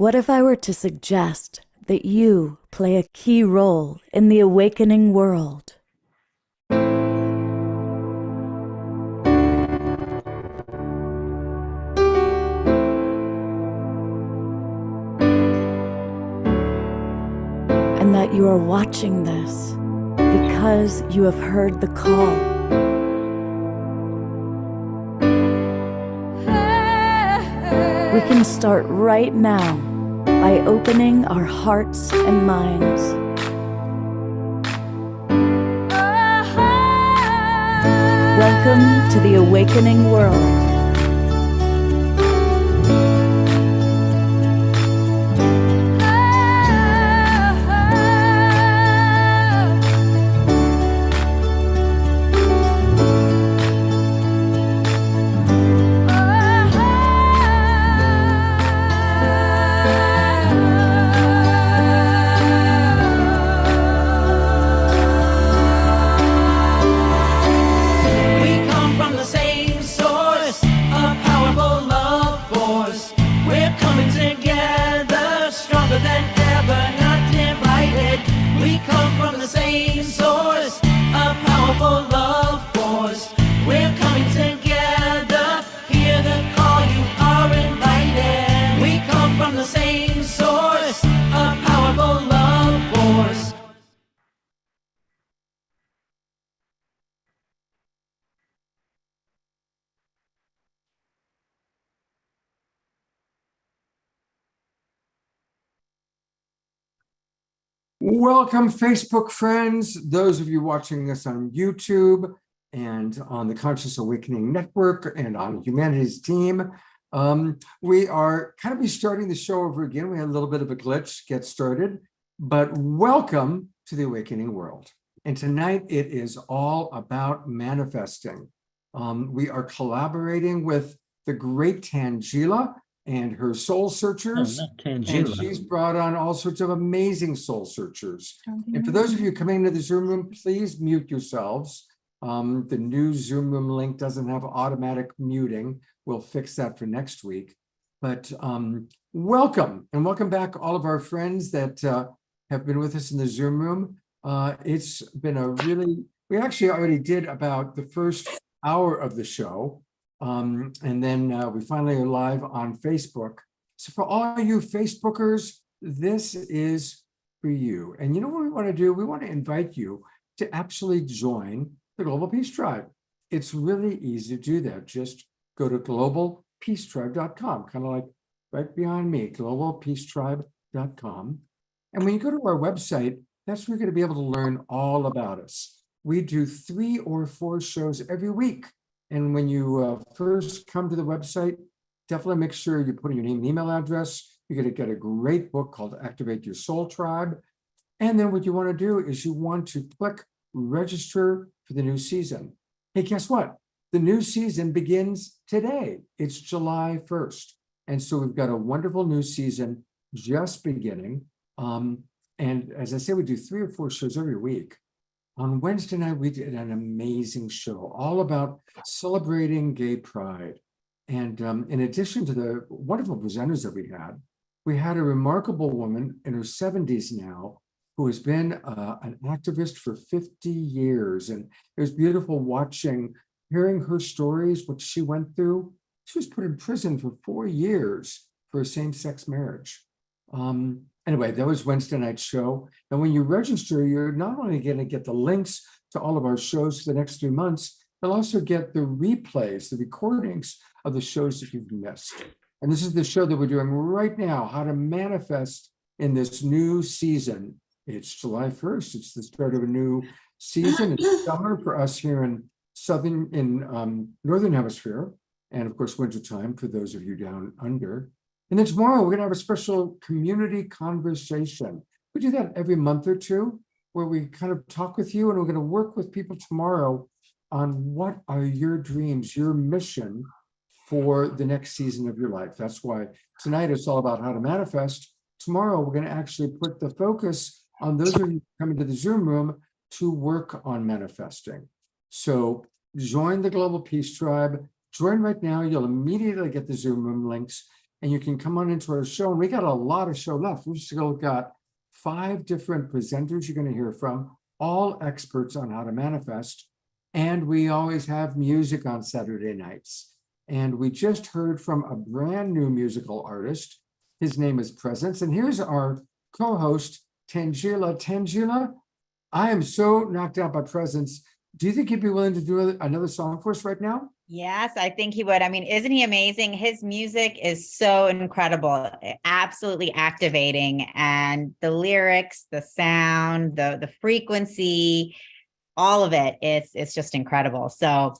What if I were to suggest that you play a key role in the awakening world? And that you are watching this because you have heard the call. We can start right now by opening our hearts and minds. Welcome to the awakening world. Welcome, Facebook friends, those of you watching us on YouTube and on the Conscious Awakening Network and on Humanity's Team. We are kind of restarting the show over again. We had a little bit of a glitch get started, but welcome to the awakening world. And tonight it is all about manifesting. We are collaborating with the great Tangela and her soul searchers. And she's brought on all sorts of amazing soul searchers. And for those of you coming into the Zoom room, please mute yourselves. The new Zoom room link doesn't have automatic muting. We'll fix that for next week. But welcome, and welcome back all of our friends that have been with us in the Zoom room. It's been a really, we actually already did about the first hour of the show. And then we finally are live on Facebook. So for all you Facebookers, this is for you. And you know what we want to do? We want to invite you to actually join the Global Peace Tribe. It's really easy to do that. Just go to globalpeacetribe.com, kind of like right behind me, globalpeacetribe.com. And when you go to our website, that's where you're going to be able to learn all about us. We do 3 or 4 shows every week. And when you first come to the website, definitely make sure you put in your name and email address. You're going to get a great book called Activate Your Soul Tribe. And then what you want to do is you want to click register for the new season. Hey, guess what? The new season begins today. It's July 1st. And so we've got a wonderful new season just beginning. And as I say, we do 3 or 4 shows every week. On Wednesday night, we did an amazing show all about celebrating gay pride. And in addition to the wonderful presenters that we had a remarkable woman in her 70s now who has been an activist for 50 years. And it was beautiful hearing her stories, what she went through. She was put in prison for 4 years for a same-sex marriage. Anyway, that was Wednesday night's show. And when you register, you're not only going to get the links to all of our shows for the next 3 months, you'll also get the replays, the recordings of the shows that you've missed. And this is the show that we're doing right now, how to manifest in this new season. It's July 1st. It's the start of a new season. It's summer for us here in Northern Hemisphere. And of course, wintertime for those of you down under. And then tomorrow, we're going to have a special community conversation. We do that every month or two, where we kind of talk with you, and we're going to work with people tomorrow on what are your dreams, your mission for the next season of your life. That's why tonight it's all about how to manifest. Tomorrow, we're going to actually put the focus on those of you coming to the Zoom room to work on manifesting. So join the Global Peace Tribe. Join right now. You'll immediately get the Zoom room links. and you can come on into our show. And we got a lot of show left. We've still got 5 different presenters you're going to hear from, all experts on how to manifest. And we always have music on Saturday nights. And we just heard from a brand new musical artist. His name is Presence. And here's our co-host, Tangela. Tangela, I am so knocked out by Presence. Do you think you'd be willing to do another song for us right now? Yes, I think he would. I mean, isn't he amazing? His music is so incredible, absolutely activating. And the lyrics, the sound, the frequency, all of it, it's just incredible. So,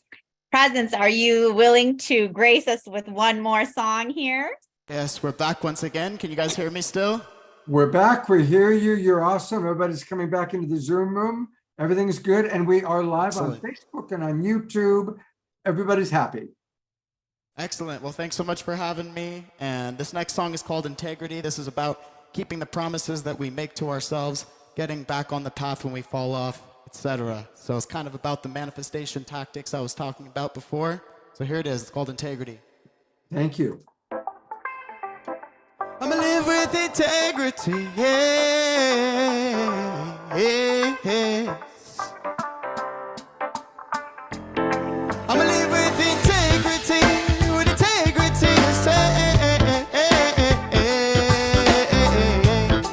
Presence, are you willing to grace us with one more song here? Yes, we're back once again. Can you guys hear me still? We're back. We hear you. You're awesome. Everybody's coming back into the Zoom room. Everything's good. And we are live on Facebook and on YouTube. Everybody's happy. Excellent. Well, thanks so much for having me. And this next song is called Integrity. This is about keeping the promises that we make to ourselves, getting back on the path when we fall off, etc. So it's kind of about the manifestation tactics I was talking about before. So here it is. It's called Integrity. Thank you. I'ma live with integrity, yes. I'ma live with integrity, yes.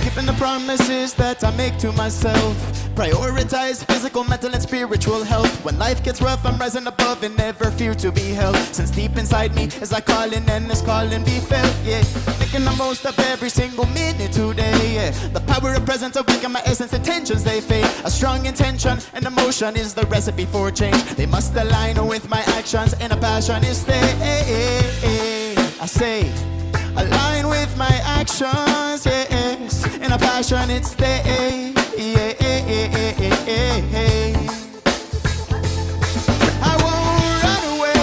Keeping the promises that I make to myself. Prioritize physical, mental, and spiritual health. When life gets rough, I'm rising above and never fear to be held. Since deep inside me is like calling and this calling be felt, yeah. Making the most of every single minute today, yeah. The power of presence awaken my essence, intentions they fade. A strong intention and emotion is the recipe for change. They must align with my actions and a passion is stay. I say, align with my actions, yes. And a passion it's stay. I won't run away.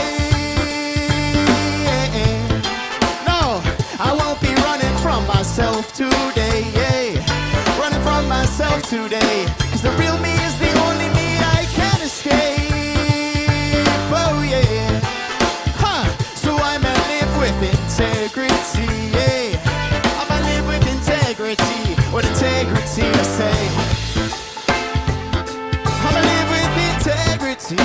No, I won't be running from myself today. Running from myself today. Cause the real me is the only me I can escape. Oh yeah. So I may live with integrity. I'ma live with integrity. With integrity I say. I'ma live with integrity,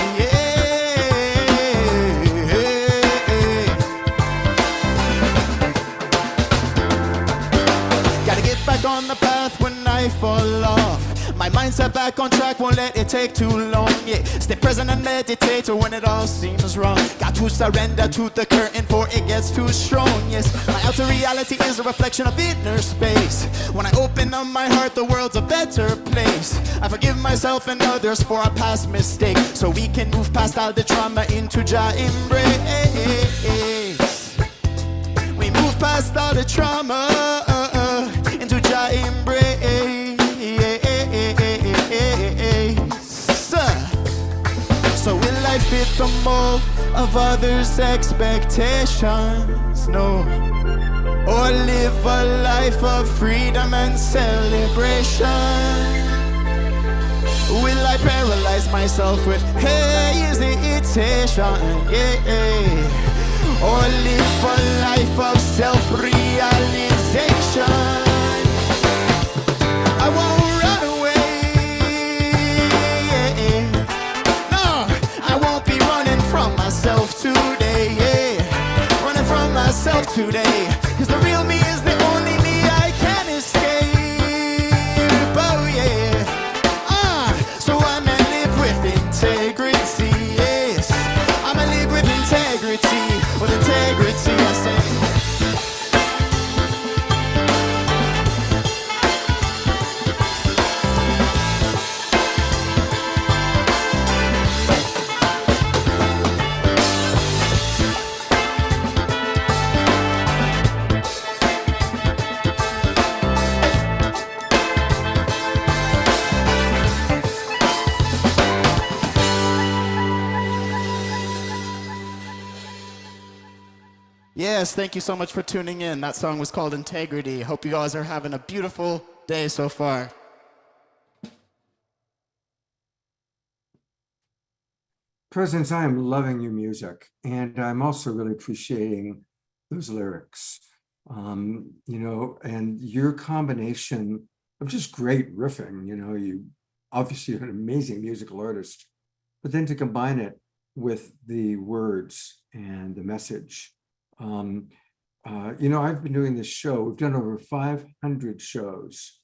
Gotta get back on the path when I fall off. My mindset back on track, won't let it take too long, yeah. Stay present and meditate when it all seems wrong. Got to surrender to the curtain for it gets too strong, yes. My outer reality is a reflection of inner space. When I open up my heart, the world's a better place. I forgive myself and others for our past mistakes, so we can move past all the trauma into Jah embrace. We move past all the trauma into Jah embrace. So will I fit the mold of others' expectations? No. Or live a life of freedom and celebration? Will I paralyze myself with hesitation? Yeah. Or live a life of self-realization? I won't run away. No, I won't be running from myself today. Running from myself today. Cause the real me is the only me I can escape. Oh yeah. So I'ma live with integrity, yes. I'ma live with integrity. With integrity I say. Yes, thank you so much for tuning in. That song was called Integrity. Hope you guys are having a beautiful day so far. Presence, I am loving your music, and I'm also really appreciating those lyrics. And your combination of just great riffing, you obviously are an amazing musical artist, but then to combine it with the words and the message. I've been doing this show. We've done over 500 shows,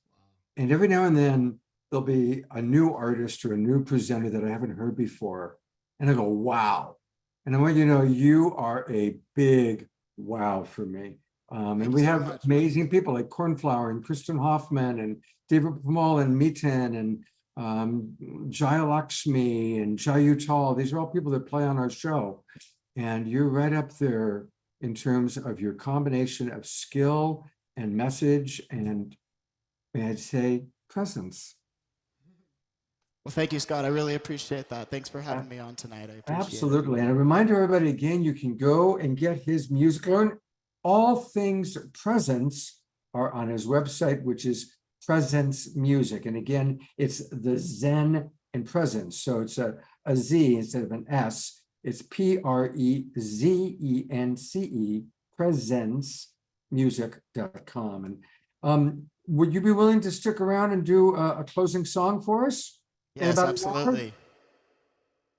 and every now and then there'll be a new artist or a new presenter that I haven't heard before. And I go, wow. And I want you to know you are a big wow for me. And we have amazing people like Cornflower and Kristen Hoffman and David Pamal and Miten and Jaya Lakshmi and Jayu Tal. These are all people that play on our show. And you're right up there in terms of your combination of skill and message and, may I say, presence. Well, thank you, Scott. I really appreciate that. Thanks for having me on tonight. I appreciate Absolutely. it. And a reminder, everybody, again, you can go and get his music. Learn all things Presence are on his website, which is Presence Music. And again, it's the Zen and Presence. So it's a Z instead of an S. It's PREZENCE, presencemusic.com. And would you be willing to stick around and do a closing song for us? Yes, absolutely.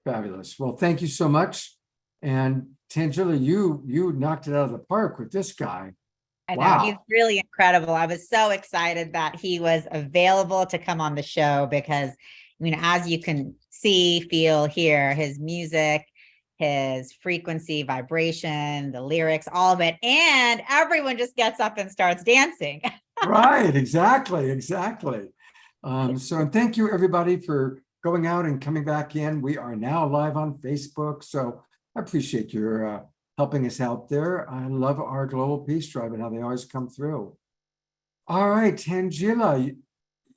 Fabulous. Well, thank you so much. And Tangela, you knocked it out of the park with this guy. I know, Wow. he's really incredible. I was so excited that he was available to come on the show because, as you can see, feel, hear, his music, his frequency, vibration, the lyrics, all of it. And everyone just gets up and starts dancing. Right, exactly. And thank you everybody for going out and coming back in. We are now live on Facebook. So I appreciate your helping us out there. I love our Global Peace Tribe and how they always come through. All right, Tangela,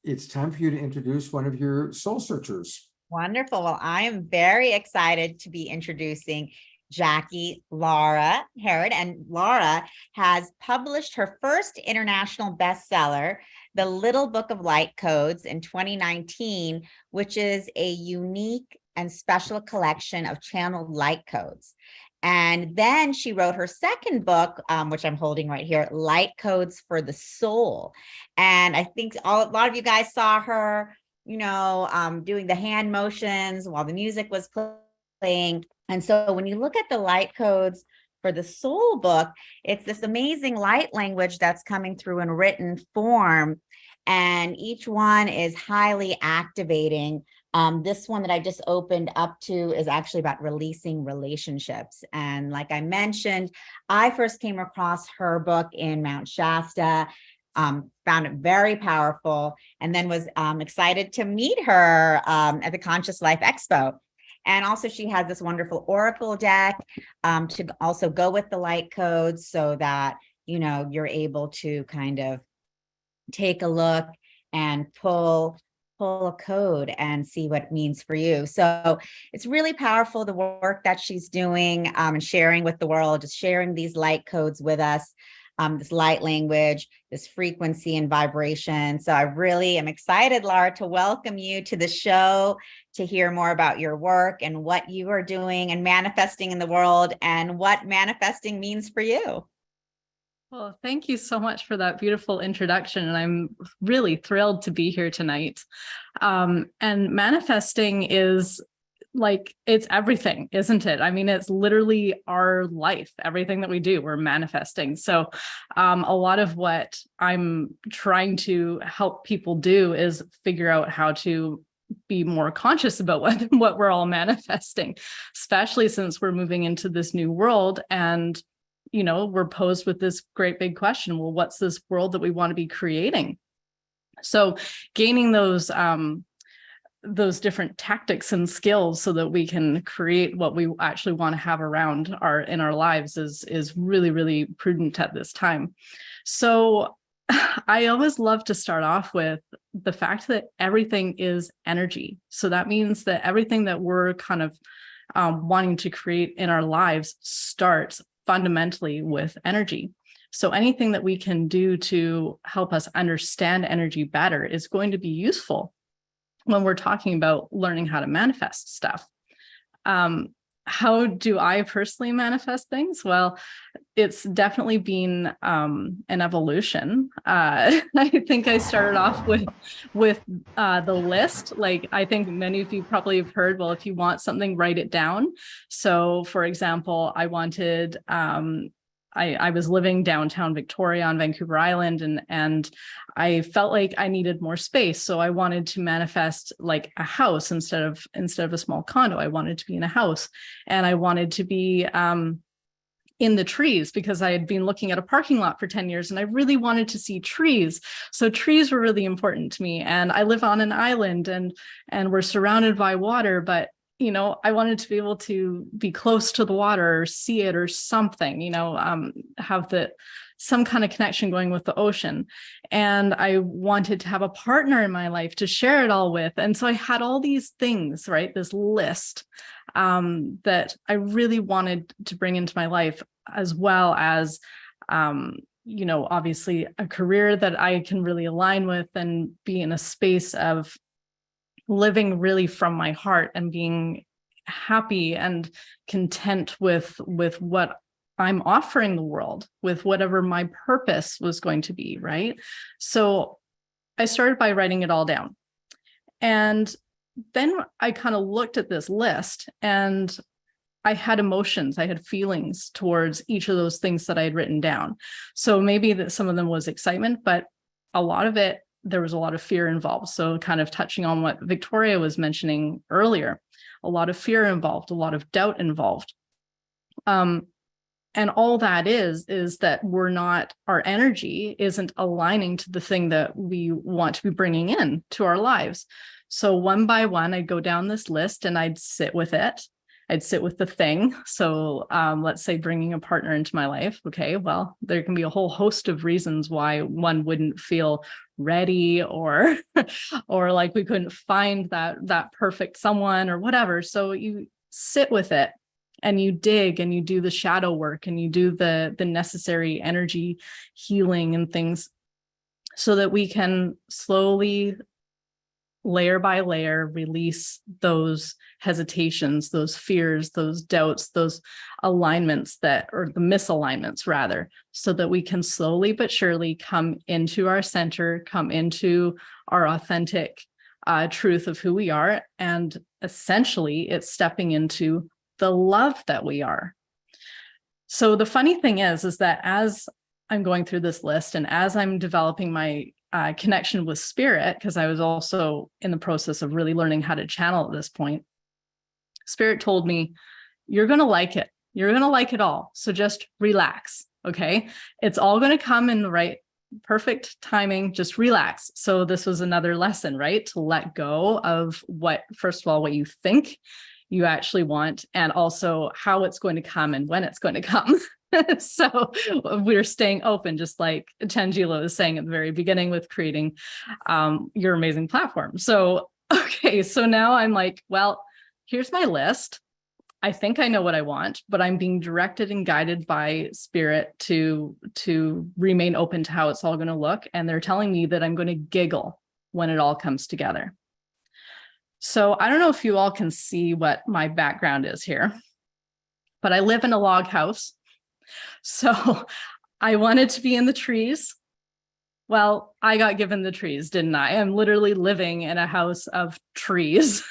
it's time for you to introduce one of your soul searchers. Wonderful. Well, I am very excited to be introducing Jackie Lara Herod. And Lara has published her first international bestseller, The Little Book of Light Codes, in 2019, which is a unique and special collection of channeled light codes. And then she wrote her second book, which I'm holding right here, Light Codes for the Soul. And I think a lot of you guys saw her, doing the hand motions while the music was playing. And so when you look at the light codes for the soul book, it's this amazing light language that's coming through in written form. And each one is highly activating. This one that I just opened up to is actually about releasing relationships. And like I mentioned, I first came across her book in Mount Shasta, found it very powerful, and then was excited to meet her at the Conscious Life Expo. And also she has this wonderful oracle deck to also go with the light codes so that, you're able to kind of take a look and pull a code and see what it means for you. So it's really powerful, the work that she's doing and sharing with the world, just sharing these light codes with us, this light language, this frequency and vibration. So I really am excited, Lara, to welcome you to the show, to hear more about your work and what you are doing and manifesting in the world and what manifesting means for you. Well, thank you so much for that beautiful introduction. And I'm really thrilled to be here tonight. And manifesting is it's everything, isn't it? I mean, it's literally our life, everything that we do, we're manifesting. So a lot of what I'm trying to help people do is figure out how to be more conscious about what we're all manifesting, especially since we're moving into this new world. And we're posed with this great big question. Well, what's this world that we want to be creating? So gaining those different tactics and skills so that we can create what we actually want to have around in our lives is really, really prudent at this time. So I always love to start off with the fact that everything is energy. So that means that everything that we're kind of wanting to create in our lives starts fundamentally with energy. So anything that we can do to help us understand energy better is going to be useful when we're talking about learning how to manifest stuff. How do I personally manifest things? Well, it's definitely been an evolution. I think I started off with the list. Like, I think many of you probably have heard, well, if you want something, write it down. So for example, I wanted, I was living downtown Victoria on Vancouver Island, and I felt like I needed more space. So I wanted to manifest like a house instead of a small condo. I wanted to be in a house, and I wanted to be in the trees, because I had been looking at a parking lot for 10 years and I really wanted to see trees. So trees were really important to me. And I live on an island, and we're surrounded by water, but you know, I wanted to be able to be close to the water or see it or something, you know, have some kind of connection going with the ocean. And I wanted to have a partner in my life to share it all with. And so I had all these things, right? This list that I really wanted to bring into my life, as well as, you know, obviously a career that I can really align with and be in a space of living really from my heart and being happy and content with what I'm offering the world, with whatever my purpose was going to be, right? So I started by writing it all down. And then I kind of looked at this list, and I had emotions, I had feelings towards each of those things that I had written down. So maybe that some of them was excitement, but a lot of it, there was a lot of fear involved. So kind of touching on what Victoria was mentioning earlier, a lot of fear involved, a lot of doubt involved. And all that is that our energy isn't aligning to the thing that we want to be bringing in to our lives. So one by one, I'd go down this list and I'd sit with it. I'd sit with the thing. So let's say bringing a partner into my life. Okay, well, there can be a whole host of reasons why one wouldn't feel ready, or like we couldn't find that perfect someone or whatever. So you sit with it and you dig and you do the shadow work and you do the necessary energy healing and things, so that we can slowly, layer by layer, release those hesitations, those fears, those doubts, those alignments or the misalignments rather, so that we can slowly but surely come into our center, come into our authentic truth of who we are. And essentially it's stepping into the love that we are. So the funny thing is that as I'm going through this list and as I'm developing my connection with spirit, because I was also in the process of really learning how to channel at this point, spirit told me, you're going to like it. You're going to like it all. So just relax. Okay. It's all going to come in the right, perfect timing. Just relax. So this was another lesson, right? To let go of first of all, what you think you actually want, and also how it's going to come and when it's going to come. So we're staying open, just like Tangela was saying at the very beginning with creating your amazing platform. So, okay, so now I'm like, well, here's my list. I think I know what I want, but I'm being directed and guided by spirit to remain open to how it's all going to look. And they're telling me that I'm going to giggle when it all comes together. So I don't know if you all can see what my background is here, but I live in a log house. So I wanted to be in the trees. Well, I got given the trees, didn't I? I'm literally living in a house of trees.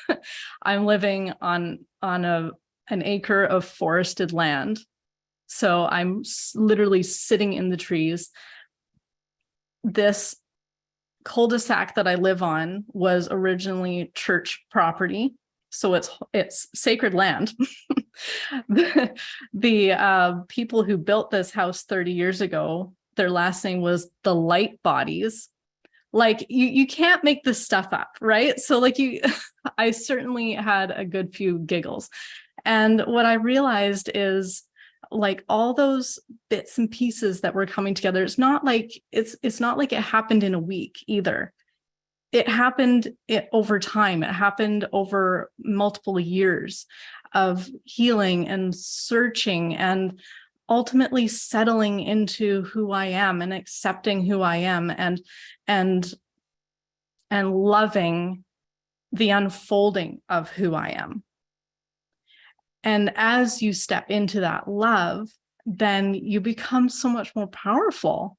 I'm living on an acre of forested land. So I'm literally sitting in the trees. This cul-de-sac that I live on was originally church property. So it's sacred land. The people who built this house 30 years ago, their last name was the Light Bodies. Like you can't make this stuff up, right? So like I certainly had a good few giggles. And what I realized is, like, all those bits and pieces that were coming together, it's not like it happened in a week either. It happened over time. It happened over multiple years of healing and searching and ultimately settling into who I am and accepting who I am and loving the unfolding of who I am. And as you step into that love, then you become so much more powerful.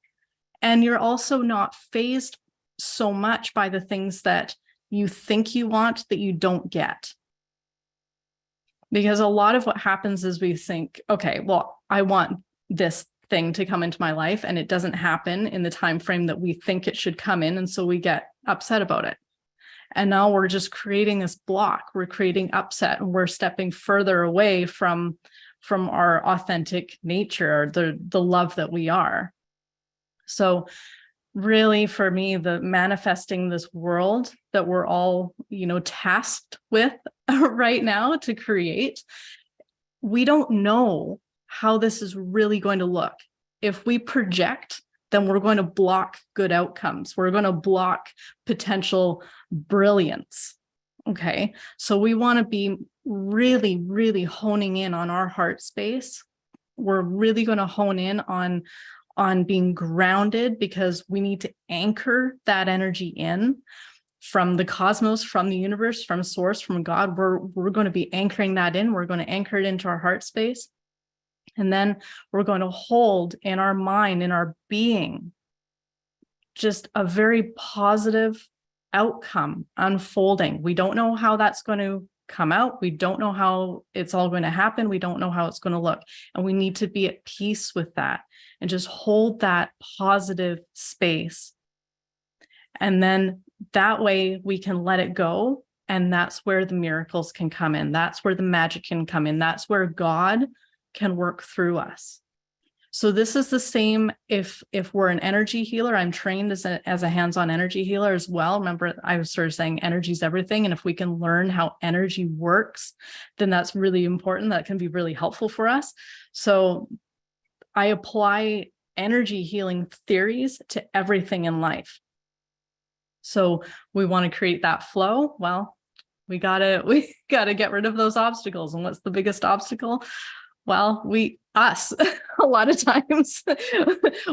And you're also not fazed so much by the things that you think you want that you don't get. Because a lot of what happens is we think, okay, well, I want this thing to come into my life, and it doesn't happen in the time frame that we think it should come in. And so we get upset about it. And now we're just creating this block. We're creating upset, and we're stepping further away from our authentic nature, the love that we are. So really, for me, the manifesting this world that we're all, tasked with right now to create, we don't know how this is really going to look. If we project, then we're going to block good outcomes. We're going to block potential brilliance. Okay. So we want to be really, really honing in on our heart space. We're really going to hone in on being grounded, because we need to anchor that energy in from the cosmos, from the universe, from source, from God. We're going to be anchoring that in. We're going to anchor it into our heart space. And then we're going to hold in our mind, in our being, just a very positive outcome unfolding. We don't know how that's going to come out. We don't know how it's all going to happen. We don't know how it's going to look. And we need to be at peace with that and just hold that positive space. And then that way we can let it go. And that's where the miracles can come in. That's where the magic can come in. That's where God can work through us. So this is the same if we're an energy healer. I'm trained as a hands-on energy healer as well. Remember, I was sort of saying energy is everything. And if we can learn how energy works, then that's really important. That can be really helpful for us. So I apply energy healing theories to everything in life. So we want to create that flow. Well, we gotta get rid of those obstacles. And what's the biggest obstacle? Well, us, a lot of times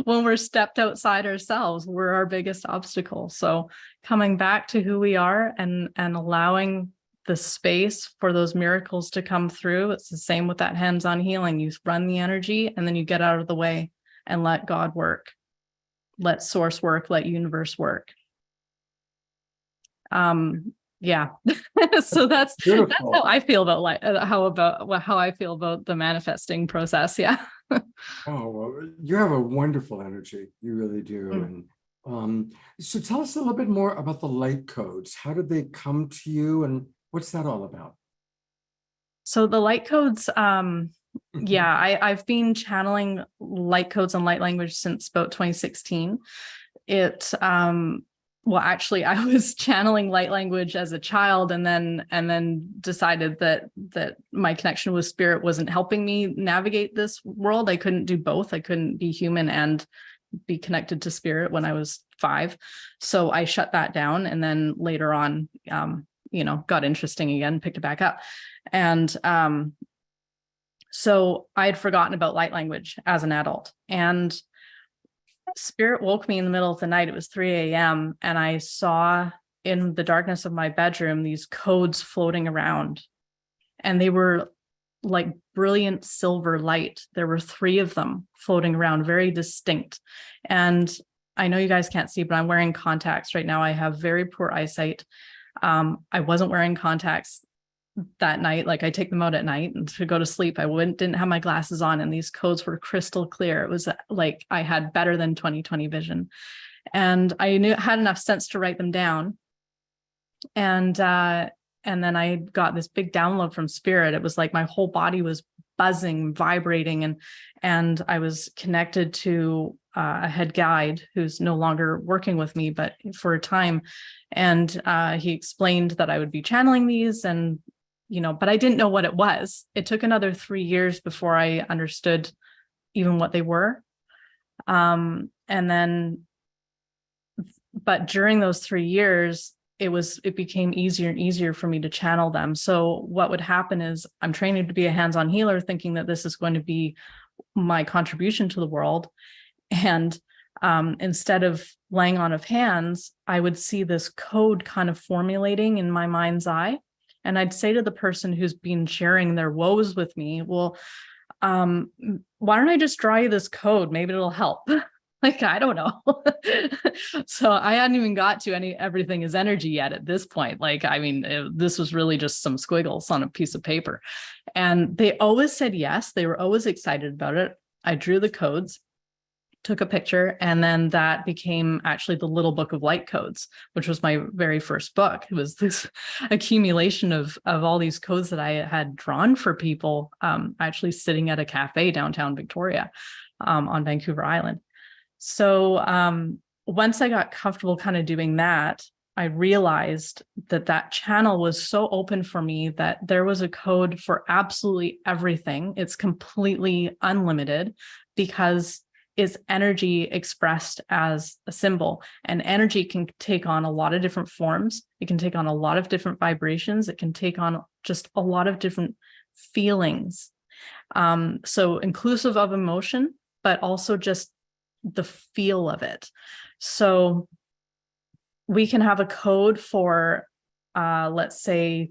when we're stepped outside ourselves, we're our biggest obstacle. So coming back to who we are and allowing the space for those miracles to come through. It's the same with that hands-on healing. You run the energy and then you get out of the way and let God work. Let source work, let universe work. Yeah. So that's how I feel about how I feel about the manifesting process. Yeah. Oh, well, you have a wonderful energy. You really do. And so tell us a little bit more about the light codes. How did they come to you, and what's that all about? So the light codes, yeah, I've been channeling light codes and light language since about 2016. Well, actually, I was channeling light language as a child, and then decided that my connection with spirit wasn't helping me navigate this world. I couldn't do both. I couldn't be human and be connected to spirit when I was 5. So I shut that down, and then later on, got interesting again, picked it back up. And so I had forgotten about light language as an adult, and spirit woke me in the middle of the night. It was 3 a.m. and I saw in the darkness of my bedroom these codes floating around, and they were like brilliant silver light. There were 3 of them floating around, very distinct. And I know you guys can't see, but I'm wearing contacts right now. I have very poor eyesight. I wasn't wearing contacts that night. Like, I take them out at night, and to go to sleep, I didn't have my glasses on, and these codes were crystal clear. It was like I had better than 20/20 vision, and I had enough sense to write them down. And then I got this big download from spirit. It was like my whole body was buzzing, vibrating, and I was connected to a head guide who's no longer working with me, but for a time. And he explained that I would be channeling these, and but I didn't know what it was. It took another 3 years before I understood even what they were. But during those 3 years, it became easier and easier for me to channel them. So what would happen is, I'm training to be a hands-on healer, thinking that this is going to be my contribution to the world. And instead of laying on of hands, I would see this code kind of formulating in my mind's eye. And I'd say to the person who's been sharing their woes with me, well, why don't I just draw you this code? Maybe it'll help. Like, I don't know. So I hadn't even got to everything is energy yet at this point. Like, I mean, this was really just some squiggles on a piece of paper. And they always said yes. They were always excited about it. I drew the codes, took a picture, and then that became actually the Little Book of Light Codes, which was my very first book. It was this accumulation of all these codes that I had drawn for people, actually sitting at a cafe downtown Victoria, on Vancouver Island. So once I got comfortable kind of doing that, I realized that that channel was so open for me that there was a code for absolutely everything. It's completely unlimited because it's energy expressed as a symbol, and energy can take on a lot of different forms. It can take on a lot of different vibrations. It can take on just a lot of different feelings. So inclusive of emotion, but also just the feel of it. So we can have a code for, let's say,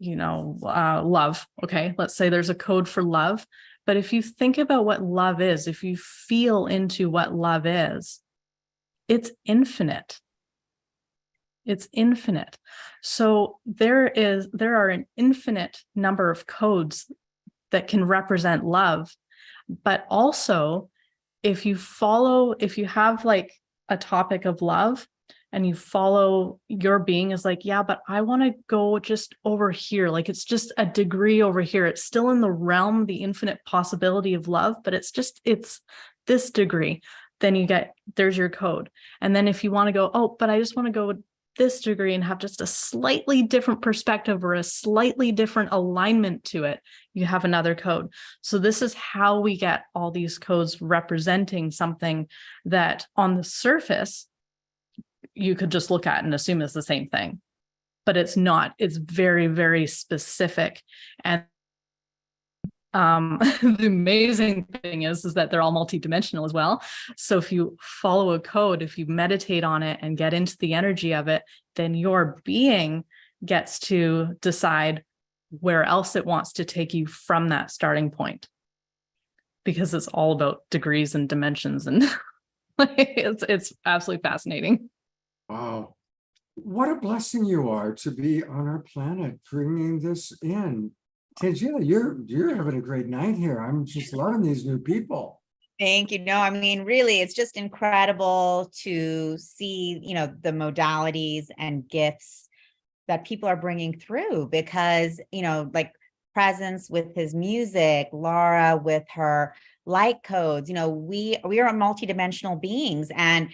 love. Okay, let's say there's a code for love. But if you think about what love is, if you feel into what love is, it's infinite. It's infinite. So there are an infinite number of codes that can represent love, but also if you have like a topic of love and you follow your being is like, yeah, but I want to go just over here. Like, it's just a degree over here. It's still in the realm, the infinite possibility of love, but it's this degree. Then there's your code. And then if you want to go, oh, but I just want to go with this degree and have just a slightly different perspective or a slightly different alignment to it, you have another code. So this is how we get all these codes representing something that on the surface you could just look at and assume is the same thing, but it's not. It's very, very specific. And the amazing thing is that they're all multidimensional as well. So if you follow a code, if you meditate on it and get into the energy of it, then your being gets to decide where else it wants to take you from that starting point, because it's all about degrees and dimensions, and it's absolutely fascinating. Wow. What a blessing you are to be on our planet, bringing this in. Tangela, you're having a great night here. I'm just loving these new people. Thank you. No, I mean, really, it's just incredible to see, the modalities and gifts that people are bringing through, because, like Presence with his music, Laura with her light codes, we are multidimensional beings. And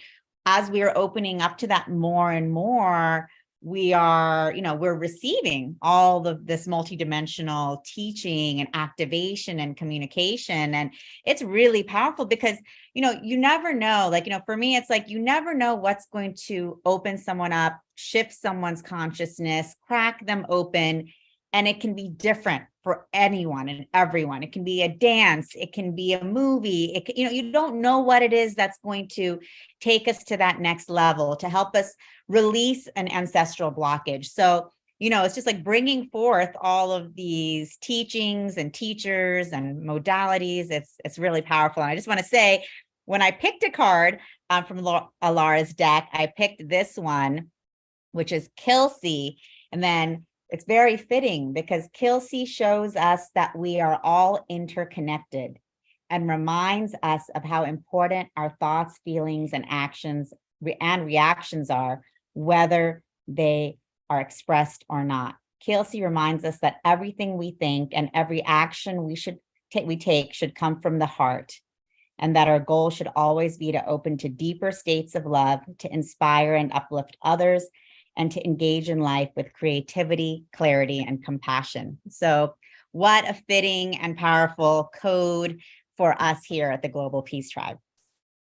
as we are opening up to that more and more, we are, we're receiving all of this multidimensional teaching and activation and communication. And it's really powerful because, you never know, for me, it's like, you never know what's going to open someone up, shift someone's consciousness, crack them open. And it can be different for anyone and everyone. It can be a dance. It can be a movie. You don't know what it is that's going to take us to that next level, to help us release an ancestral blockage. So, it's just like bringing forth all of these teachings and teachers and modalities. It's really powerful. And I just want to say, when I picked a card from Laura's deck, I picked this one, which is Kelsey. And then it's very fitting because Kelsey shows us that we are all interconnected and reminds us of how important our thoughts, feelings, and actions and reactions are, whether they are expressed or not. Kelsey reminds us that everything we think and every action we take should come from the heart, and that our goal should always be to open to deeper states of love, to inspire and uplift others, and to engage in life with creativity, clarity, and compassion. So what a fitting and powerful code for us here at the Global Peace Tribe.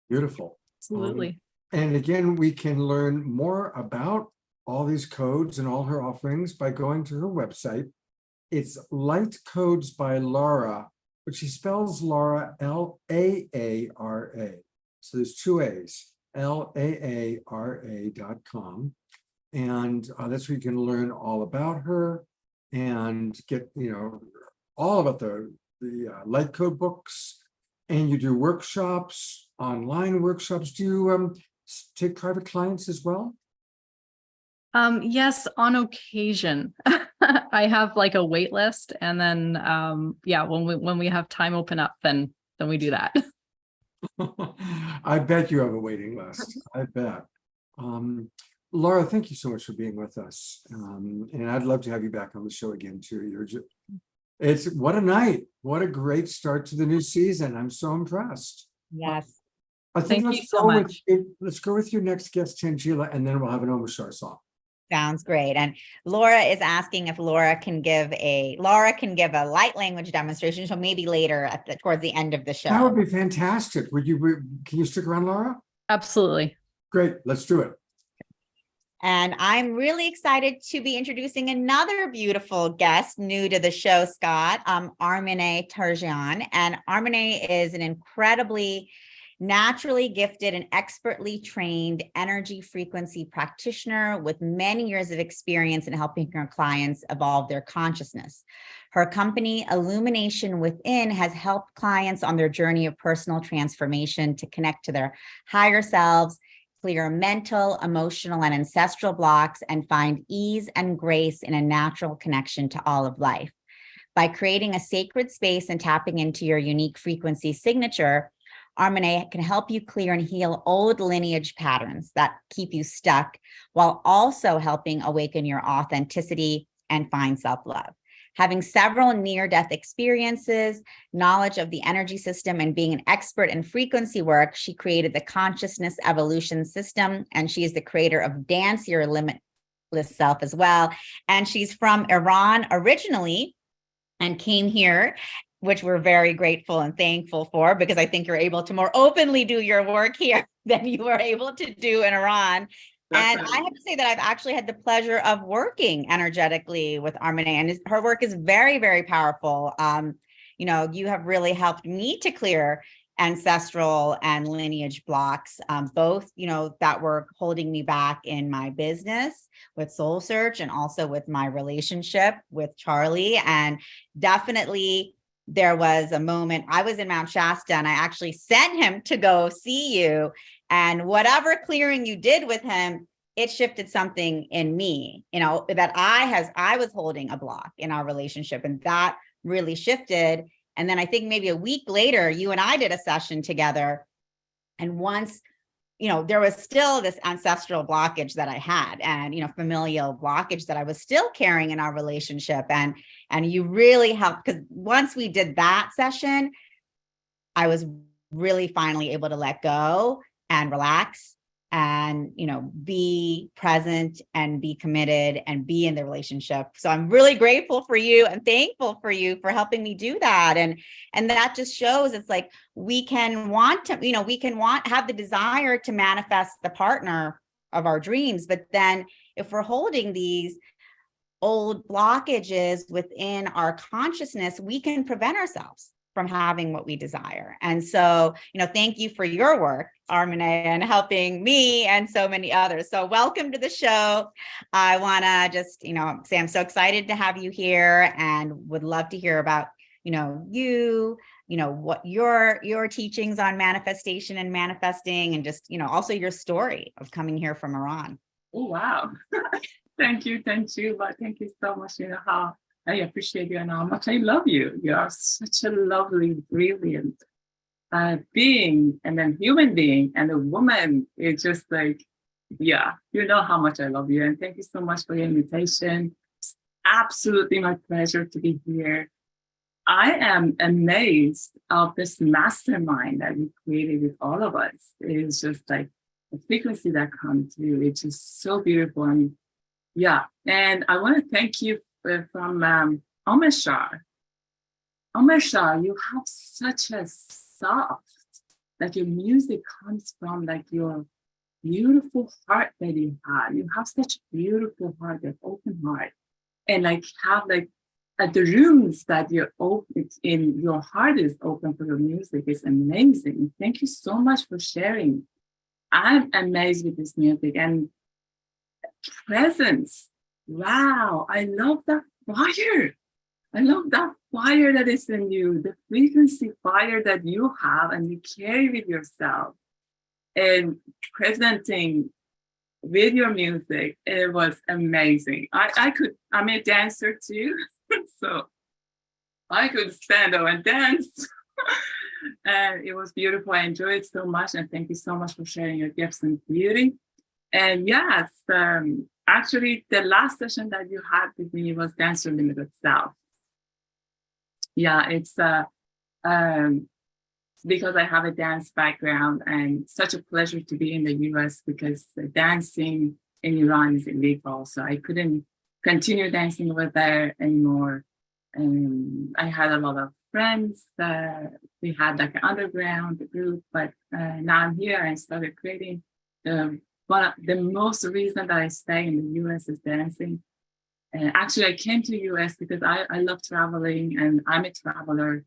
Beautiful. Absolutely. And again, we can learn more about all these codes and all her offerings by going to her website. It's Light Codes by Laura, but she spells Laura Laara. So there's two A's, Laara.com. And that's where you can learn all about her and get, all about the light code books. And you do workshops, online workshops. Do you take private clients as well? Yes, on occasion. I have like a wait list, and then yeah, when we have time open up, then we do that. I bet you have a waiting list. I bet. Laura, thank you so much for being with us. And I'd love to have you back on the show again too. It's what a night. What a great start to the new season. I'm so impressed. Yes. I think Thank you so much. let's go with your next guest, Tangela, and then we'll have an Om Shar song. Sounds great. And Laura is asking if Laura can give a light language demonstration. So maybe later towards the end of the show. That would be fantastic. Can you stick around, Laura? Absolutely. Great. Let's do it. And I'm really excited to be introducing another beautiful guest new to the show, Scott, Armine Tarjan. And Armine is an incredibly naturally gifted and expertly trained energy frequency practitioner with many years of experience in helping her clients evolve their consciousness. Her company, Illumination Within, has helped clients on their journey of personal transformation to connect to their higher selves, clear mental, emotional, and ancestral blocks, and find ease and grace in a natural connection to all of life. By creating a sacred space and tapping into your unique frequency signature, Armine can help you clear and heal old lineage patterns that keep you stuck, while also helping awaken your authenticity and find self-love. Having several near-death experiences, knowledge of the energy system, and being an expert in frequency work, she created the Consciousness Evolution System, and she is the creator of Dance Your Limitless Self as well. And she's from Iran originally and came here, which we're very grateful and thankful for, because I think you're able to more openly do your work here than you were able to do in Iran. And I have to say that I've actually had the pleasure of working energetically with Armine, and her work is very, very powerful. You have really helped me to clear ancestral and lineage blocks, both, that were holding me back in my business with Soul Search and also with my relationship with Charlie. And definitely there was a moment I was in Mount Shasta and I actually sent him to go see you. And whatever clearing you did with him, it shifted something in me, that I was holding a block in our relationship, and that really shifted. And then I think maybe a week later, you and I did a session together. And once, there was still this ancestral blockage that I had, and, familial blockage that I was still carrying in our relationship. And you really helped, because once we did that session, I was really finally able to let go and relax and, be present and be committed and be in the relationship. So I'm really grateful for you and thankful for you for helping me do that. And that just shows it's like, we can have the desire to manifest the partner of our dreams. But then if we're holding these old blockages within our consciousness, we can prevent ourselves from having what we desire. And so, thank you for your work, Armine, and helping me and so many others. So welcome to the show. I want to just, say I'm so excited to have you here and would love to hear about, what your teachings on manifestation and manifesting, and just, also your story of coming here from Iran. Oh, wow. Thank you. Thank you so much. How I appreciate you and how much I love you. You are such a lovely, brilliant being, and then human being, and a woman. It's just like, yeah, how much I love you. And thank you so much for your invitation. It's absolutely my pleasure to be here. I am amazed of this mastermind that we created with all of us. It's just like the frequency that comes through. It's just so beautiful. And yeah, and I want to thank you from Om Shar. Om Shar, you have such a soft, like your music comes from like your beautiful heart that you have. You have such a beautiful heart, that open heart, and like have like the rooms that you're open in, your heart is open for your music is amazing. Thank you so much for sharing. I'm amazed with this music, and presence. Wow, I love that fire. I love that fire that is in you, the frequency fire that you have and you carry with yourself. And presenting with your music, it was amazing. I'm a dancer too, so I could stand up and dance. And it was beautiful. I enjoyed it so much. And thank you so much for sharing your gifts and beauty. And yes, actually, the last session that you had with me was Dance Your Limited Self. Yeah, it's because I have a dance background and such a pleasure to be in the US because dancing in Iran is illegal. So I couldn't continue dancing over there anymore. And I had a lot of friends. We had like an underground group, but now I'm here and started creating. One of the most reason that I stay in the US is dancing. And actually, I came to US because I love traveling and I'm a traveler.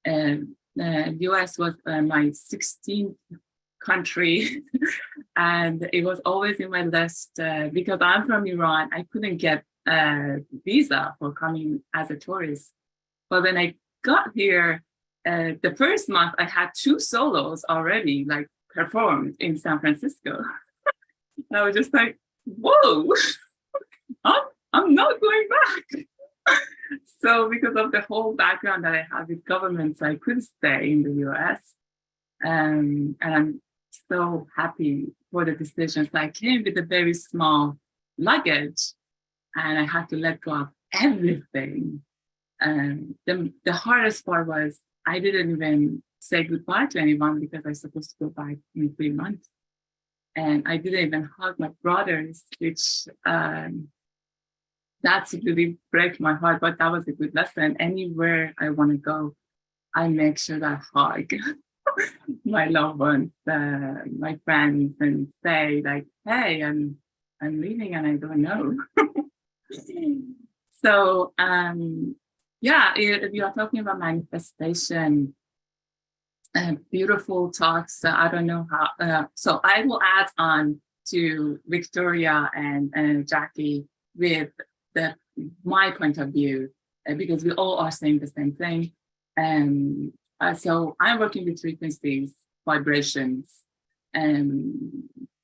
And US was my 16th country. And it was always in my list because I'm from Iran. I couldn't get a visa for coming as a tourist. But when I got here, the first month I had 2 solos already like performed in San Francisco. And I was just like, whoa, I'm not going back. So because of the whole background that I have with governments, I could stay in the US. And I'm so happy for the decision. So I came with a very small luggage and I had to let go of everything. And the hardest part was I didn't even say goodbye to anyone because I was supposed to go back in 3 months. And I didn't even hug my brothers, which that's really break my heart, but that was a good lesson. Anywhere I want to go, I make sure that I hug my loved ones, my friends, and say like, hey, I'm leaving and I don't know. So yeah, if you are talking about manifestation, beautiful talks. I don't know how. So I will add on to Victoria and Jackie with my point of view because we all are saying the same thing. And so I'm working with frequencies, vibrations, and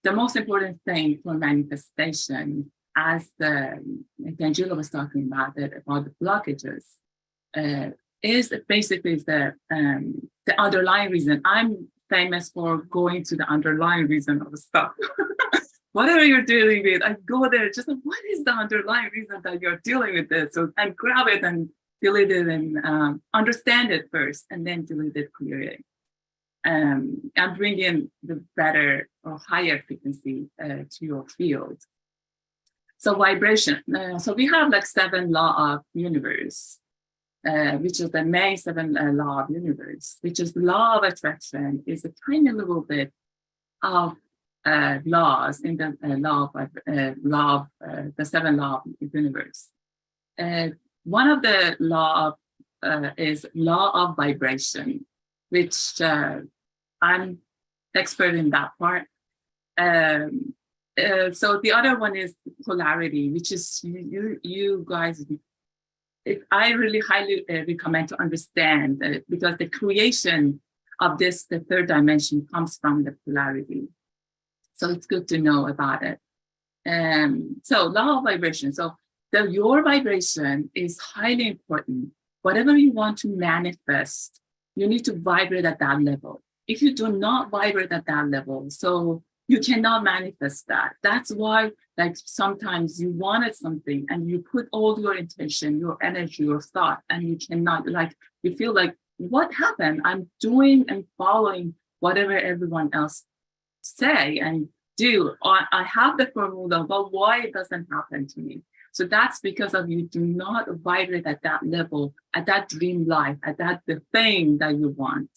the most important thing for manifestation, as Angela was talking about the blockages, is basically the underlying reason. I'm famous for going to the underlying reason of stuff. Whatever you're dealing with, I go there, just like, what is the underlying reason that you're dealing with this? So, and grab it and delete it and understand it first, and then delete it, clear it. And bring in the better or higher frequency to your field. So vibration. So we have like 7 law of universe. Which is the main 7 law of universe, which is law of attraction, is a tiny little bit of laws in the the 7 law of universe. One of the law is law of vibration, which I'm expert in that part. So the other one is polarity, which is you guys. I really highly recommend to understand because the creation of this, the 3rd dimension, comes from the polarity. So it's good to know about it. So law of vibration. So your vibration is highly important. Whatever you want to manifest, you need to vibrate at that level. If you do not vibrate at that level, so you cannot manifest that. That's why, like, sometimes you wanted something and you put all your intention, your energy, your thought, and you cannot, like, you feel like, what happened? I'm doing and following whatever everyone else say and do. I have the formula, but why it doesn't happen to me? So that's because of you do not vibrate at that level, at that dream life, at that the thing that you want.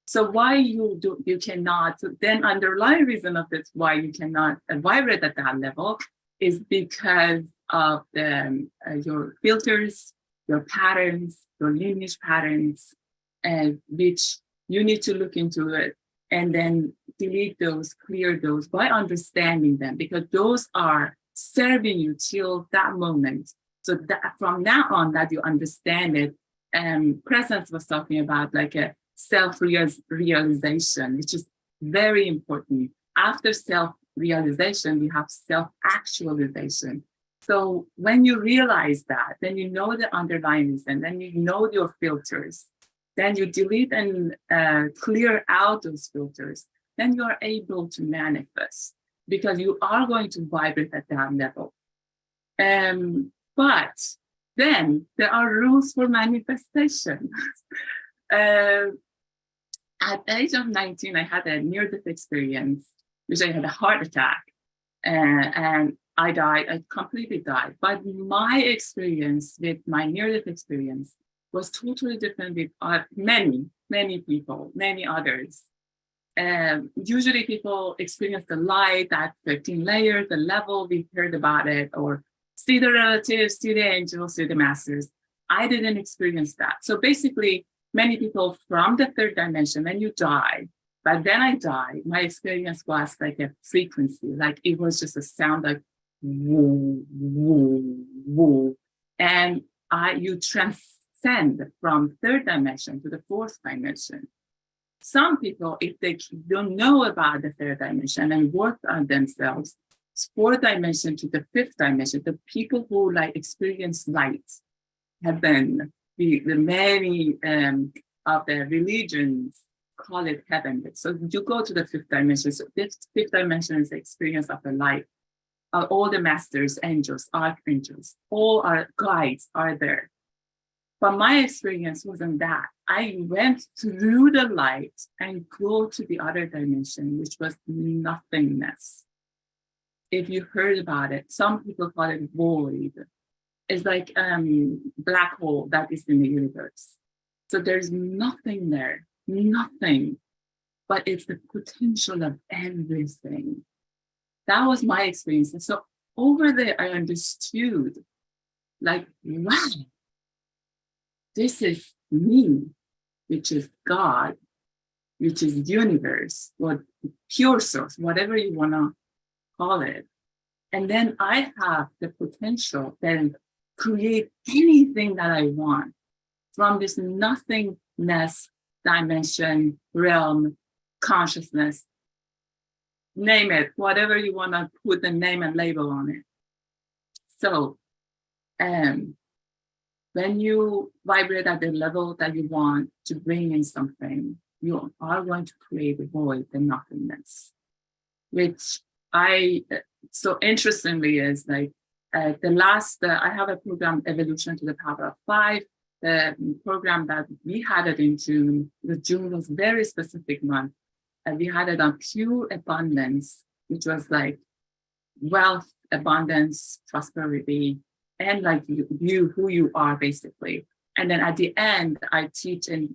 So why you cannot, then underlying reason of this why you cannot vibrate at that level is because of your filters, your patterns, your lineage patterns, and which you need to look into it and then delete those, clear those by understanding them, because those are serving you till that moment. So that from now on that you understand it, Presence was talking about like a self-realization, which is very important. After self-realization, we have self-actualization. So when you realize that, then you know the underlying and then you know your filters, then you delete and clear out those filters, then you are able to manifest because you are going to vibrate at that level. But then there are rules for manifestation. At the age of 19, I had a near-death experience, which I had a heart attack, and I died. I completely died. But my experience with my near-death experience was totally different with many people, many others. Usually people experience the light, that 13 layers, the level, we heard about it, or see the relatives, see the angels, see the masters. I didn't experience that. So basically, many people from the third dimension, when you die, but then I died, my experience was like a frequency, like it was just a sound like woo, woo, woo. And you transcend from third dimension to the fourth dimension. Some people, if they don't know about the third dimension and work on themselves, fourth dimension to the fifth dimension, the people who like experience light have been the many of the religions call it heaven. So you go to the fifth dimension. So fifth dimension is the experience of the light. All the masters, angels, archangels, all our guides are there. But my experience wasn't that. I went through the light and go to the other dimension, which was nothingness. If you heard about it, some people call it void. It's like black hole that is in the universe. So there's nothing there, nothing, but it's the potential of everything. That was my experience. And so over there, I understood, like, wow, this is me, which is God, which is universe, or pure source, whatever you want to call it. And then I have the potential then create anything that I want from this nothingness dimension, realm, consciousness, name it, whatever you want to put the name and label on it. So when you vibrate at the level that you want to bring in something, you are going to create a void, the nothingness, which so interestingly is like the last, I have a program, Evolution to the Power of 5. The program that we had it in June, the June was a very specific month. And we had it on pure abundance, which was like wealth, abundance, prosperity, and like you who you are basically. And then at the end, I teach and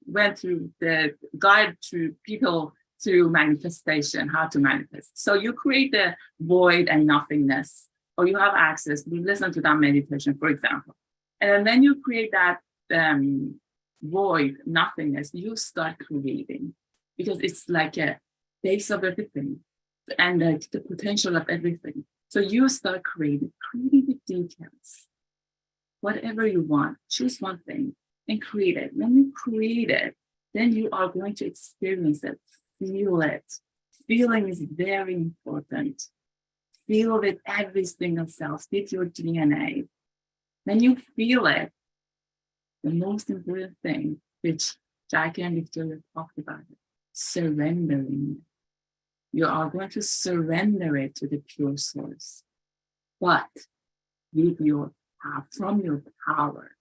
went through the guide to people through manifestation, how to manifest. So you create the void and nothingness, or you have access, you listen to that meditation, for example. And then you create that void, nothingness, you start creating, because it's like a base of everything and the potential of everything. So you start creating with details. Whatever you want, choose one thing and create it. When you create it, then you are going to experience it, feel it. Feeling is very important. Feel with every single cell, with your DNA. When you feel it, the most important thing, which Jackie and Victoria talked about, surrendering. You are going to surrender it to the pure source, but with from your power.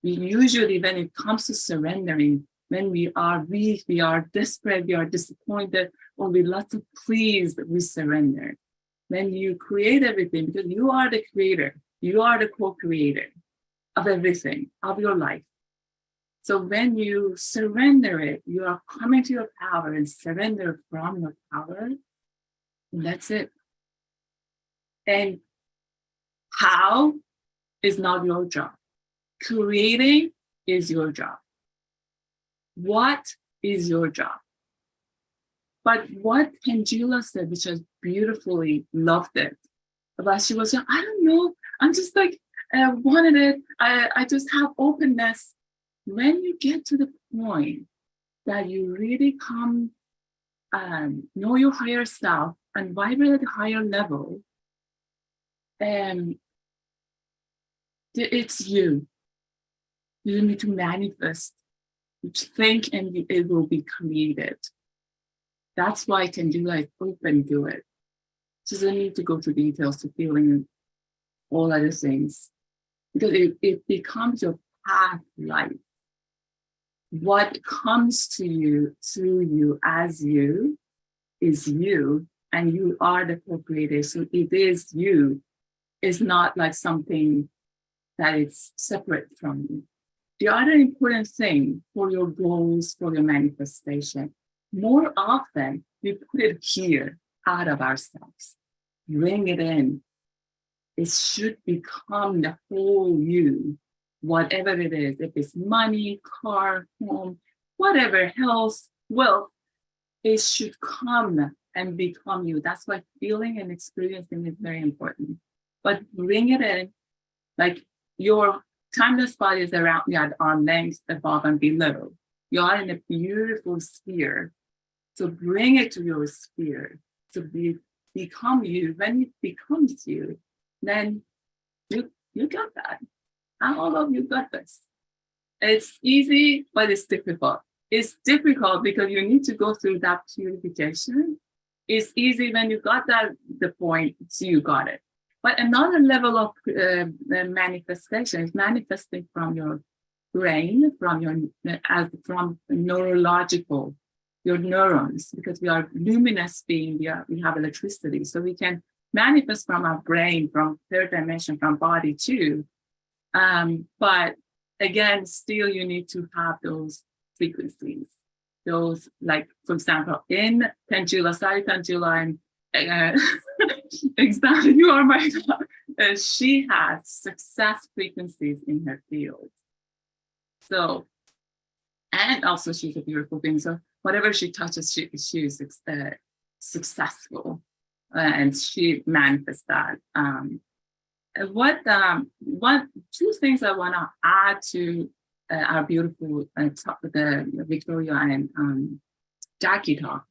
We usually, when it comes to surrendering, when we are weak, we are desperate, we are disappointed, or we lots of pleas, we surrender. When you create everything, because you are the creator, you are the co-creator of everything, of your life. So when you surrender it, you are coming to your power and surrender from your power. And that's it. And how is not your job. Creating is your job. What is your job? But what Tangela said, which I beautifully loved it, but she was like, I don't know, I'm just like, wanted it. I just have openness. When you get to the point that you really come, know your higher self and vibrate at a higher level, it's you. You need to manifest, think, and it will be created. That's why Tangela is open to it. She doesn't need to go to details to feeling and all other things, because it becomes your path life. What comes to you, through you, as you, is you, and you are the co-creator. So it is you. It's not like something that is separate from you. The other important thing for your goals, for your manifestation, more often we put it here out of ourselves, bring it in. It should become the whole you, whatever it is. If it's money, car, home, whatever, health, wealth, it should come and become you. That's why feeling and experiencing is very important. But bring it in, like your timeless body is around you at arm length, above and below. You are in a beautiful sphere. So bring it to your sphere to become you. When it becomes you, then you got that. All of you got this. It's easy, but it's difficult. It's difficult because you need to go through that purification. It's easy when you got that, the point, so you got it. But another level of manifestation is manifesting from your brain, from neurological, your neurons, because we are luminous being, we have electricity. So we can manifest from our brain, from third dimension, from body too. But again, still you need to have those frequencies. Those, like, for example, in Tangela, Sari Tangela, and exactly, you are my God. She has success frequencies in her field. So, and also she's a beautiful being. So whatever she touches, she is successful, and she manifests that. Two things I want to add to our beautiful the Victoria and Jackie talk.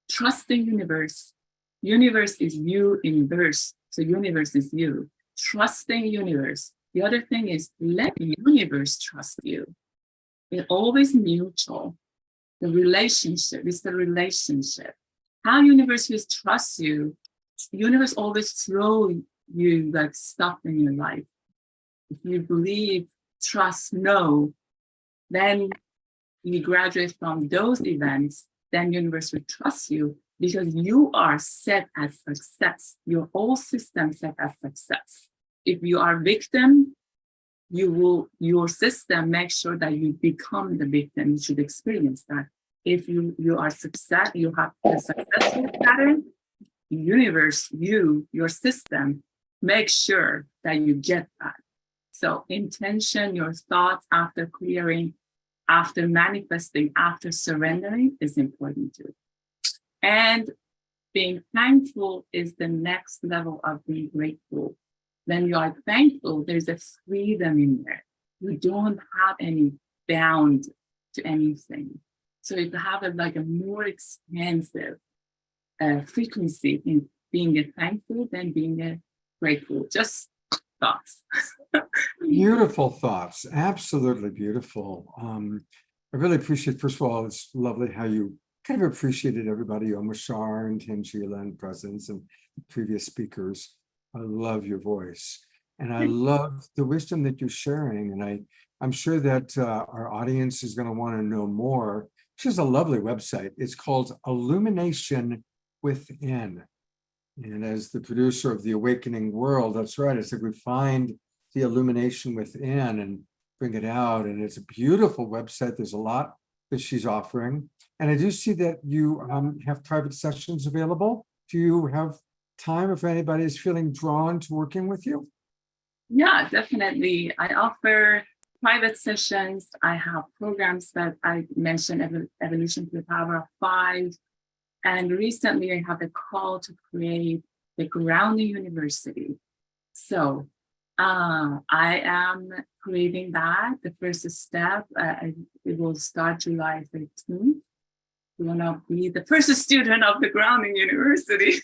Trust the universe. Universe is you, universe. So universe is you. Trusting universe. The other thing is let the universe trust you. It's always mutual. The relationship is the relationship. How universe will trust you. Universe always throw you like stuff in your life. If you believe, trust, know, then you graduate from those events, then universe will trust you because you are set as success. Your whole system set as success. If you are victim, your system makes sure that you become the victim. You should experience that. If you are success, you have a successful pattern, universe, your system, make sure that you get that. So intention, your thoughts after clearing, after manifesting, after surrendering is important too. And being thankful is the next level of being grateful. When you are thankful, there's a freedom in there. You don't have any bound to anything. So you have a more expansive frequency in being thankful than being grateful. Just thoughts. Beautiful thoughts. Absolutely beautiful. I really appreciate, first of all, it's lovely how you kind of appreciated everybody, Omashar and Tangela and Presence and previous speakers. I love your voice. And I love the wisdom that you're sharing. And I'm sure that our audience is going to want to know more. She has a lovely website. It's called Illumination Within. And as the producer of The Awakening World, that's right. It's like we find the illumination within and bring it out. And it's a beautiful website. There's a lot that she's offering. And I do see that you have private sessions available. Do you have time if anybody is feeling drawn to working with you? Yeah, definitely. I offer private sessions. I have programs that I mentioned, Evolution to the Power of 5. And recently I have a call to create the Grounding University. So I am creating that. The first step, it will start July 13th. We want to be the first student of the Grounding University.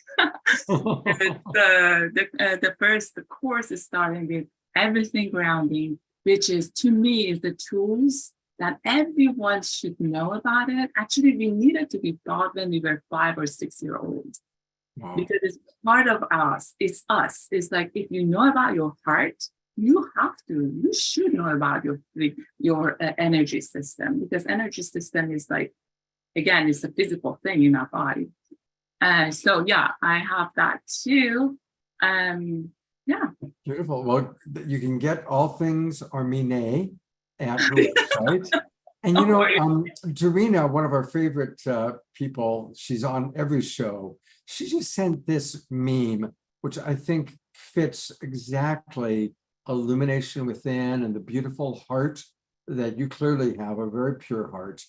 The first course is starting with everything grounding, which is, to me, is the tools that everyone should know about it. Actually, we needed to be taught when we were 5 or 6 years old. Wow. Because it's part of us. It's us. It's like, if you know about your heart, you should know about your energy system, because energy system is like, again, it's a physical thing in our body. So yeah, I have that too. Yeah. Beautiful. Well, you can get all things Armine at her website. And you know, Dorina, one of our favorite people, she's on every show. She just sent this meme, which I think fits exactly illumination within and the beautiful heart that you clearly have, a very pure heart.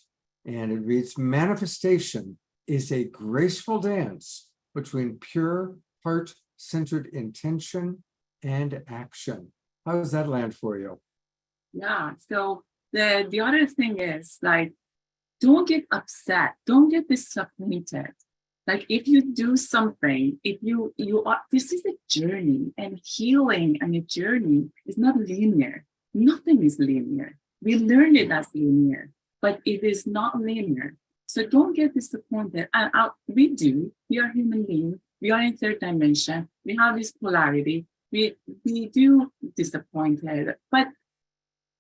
And it reads, manifestation is a graceful dance between pure heart-centered intention and action. How does that land for you? Yeah. So the other thing is, like, don't get upset. Don't get disappointed. Like, if you do something, if you are, this is a journey, and healing and a journey is not linear. Nothing is linear. We learn it as linear, but it is not linear. So don't get disappointed. And we are human beings. We are in third dimension. We have this polarity. We do disappointed, but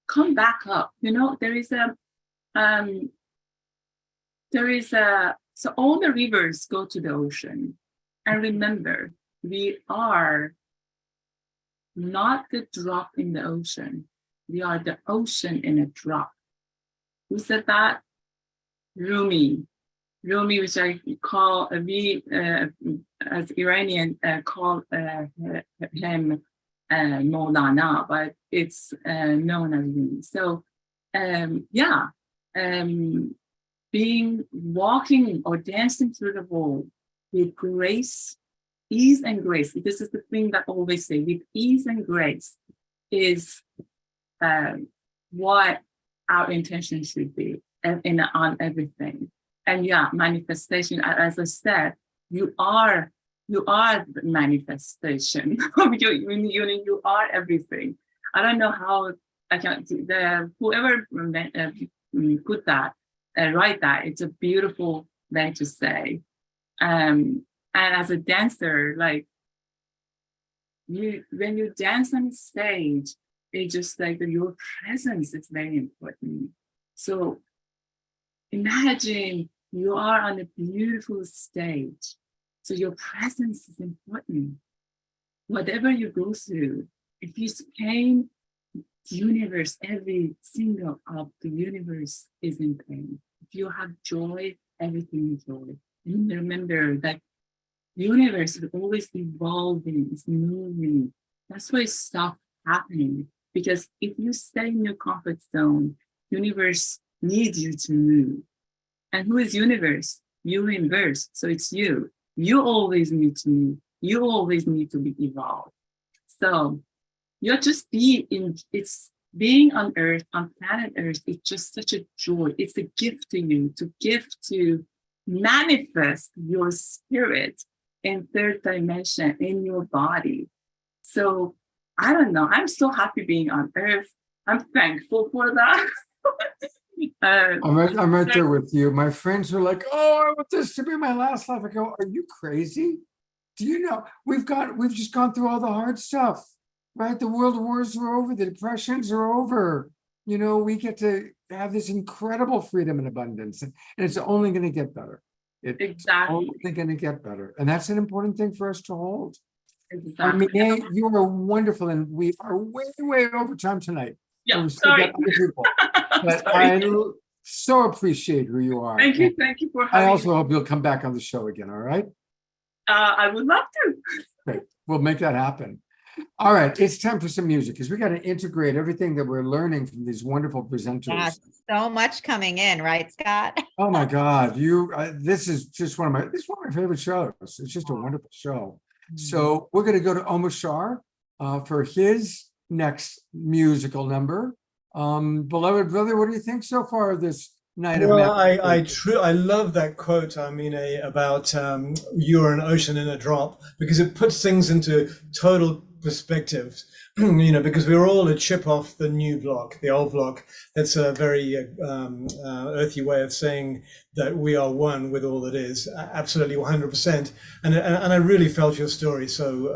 come back up. You know, so all the rivers go to the ocean. And remember, we are not the drop in the ocean. We are the ocean in a drop. Who said that? Rumi, which I call, as Iranian, call him Maulana, but it's known as Rumi. So, walking or dancing through the world with grace, ease and grace. This is the thing that I always say, with ease and grace is what our intention should be on everything. And yeah, manifestation, as I said, you are the manifestation. you are everything. I don't know how I can, whoever put that, write that, it's a beautiful thing to say. And as a dancer, like, when you dance on stage, it's just like your presence is very important. So imagine you are on a beautiful stage. So your presence is important. Whatever you go through, if you pain, the universe, every single of the universe is in pain. If you have joy, everything is joy. And remember that the universe is always evolving, it's moving. That's why stuff happening. Because if you stay in your comfort zone, universe needs you to move. And who is universe? Universe. So it's you. You always need to move. You always need to be evolved. So you're just it's being on Earth, on planet Earth, it's just such a joy. It's a gift to you, to manifest your spirit in third dimension in your body. So I don't know. I'm so happy being on Earth. I'm thankful for that. I'm right there with you. My friends are like, "Oh, I want this to be my last life." I go, "Are you crazy? Do you know we've just gone through all the hard stuff, right? The world wars are over, the depressions are over. You know, we get to have this incredible freedom and abundance, and it's only going to get better. It's Exactly. only going to get better, and that's an important thing for us to hold. Exactly. Armine, you are wonderful, and we are way over time tonight. Yeah, We still got sorry. other people. But Sorry. I so appreciate who you are. Thank you. And Thank you for I having also me. hope you'll come back on the show again. All right. I would love to. Great. We'll make that happen. All right, it's time for some music because we got to integrate everything that we're learning from these wonderful presenters. Yeah, so much coming in, right, Scott? Oh my God, this is just one of my favorite shows. It's just a wonderful show. So we're going to go to Omar Shar for his next musical number. Beloved brother, what do you think so far of this night of Well, magic? I love that quote, about you're an ocean in a drop, because it puts things into total perspective. Because we're all a chip off the new block, the old block. That's a very earthy way of saying that we are one with all that is. Absolutely, 100%. And I really felt your story. So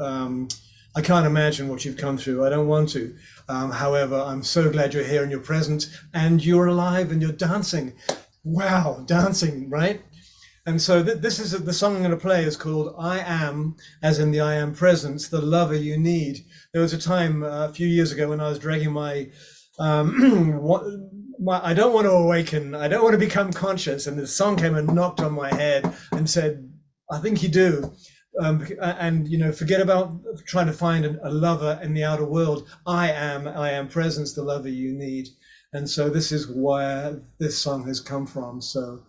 I can't imagine what you've come through. I don't want to. However, I'm so glad you're here and you're present and you're alive and you're dancing. Wow, dancing, right? And so this is the song I'm going to play is called I Am, as in the I Am Presence, the lover you need. There was a time a few years ago when I was dragging my I don't want to awaken, I don't want to become conscious. And the song came and knocked on my head and said, I think you do. Forget about trying to find a lover in the outer world. I am presence, the lover you need. And so this is where this song has come from. So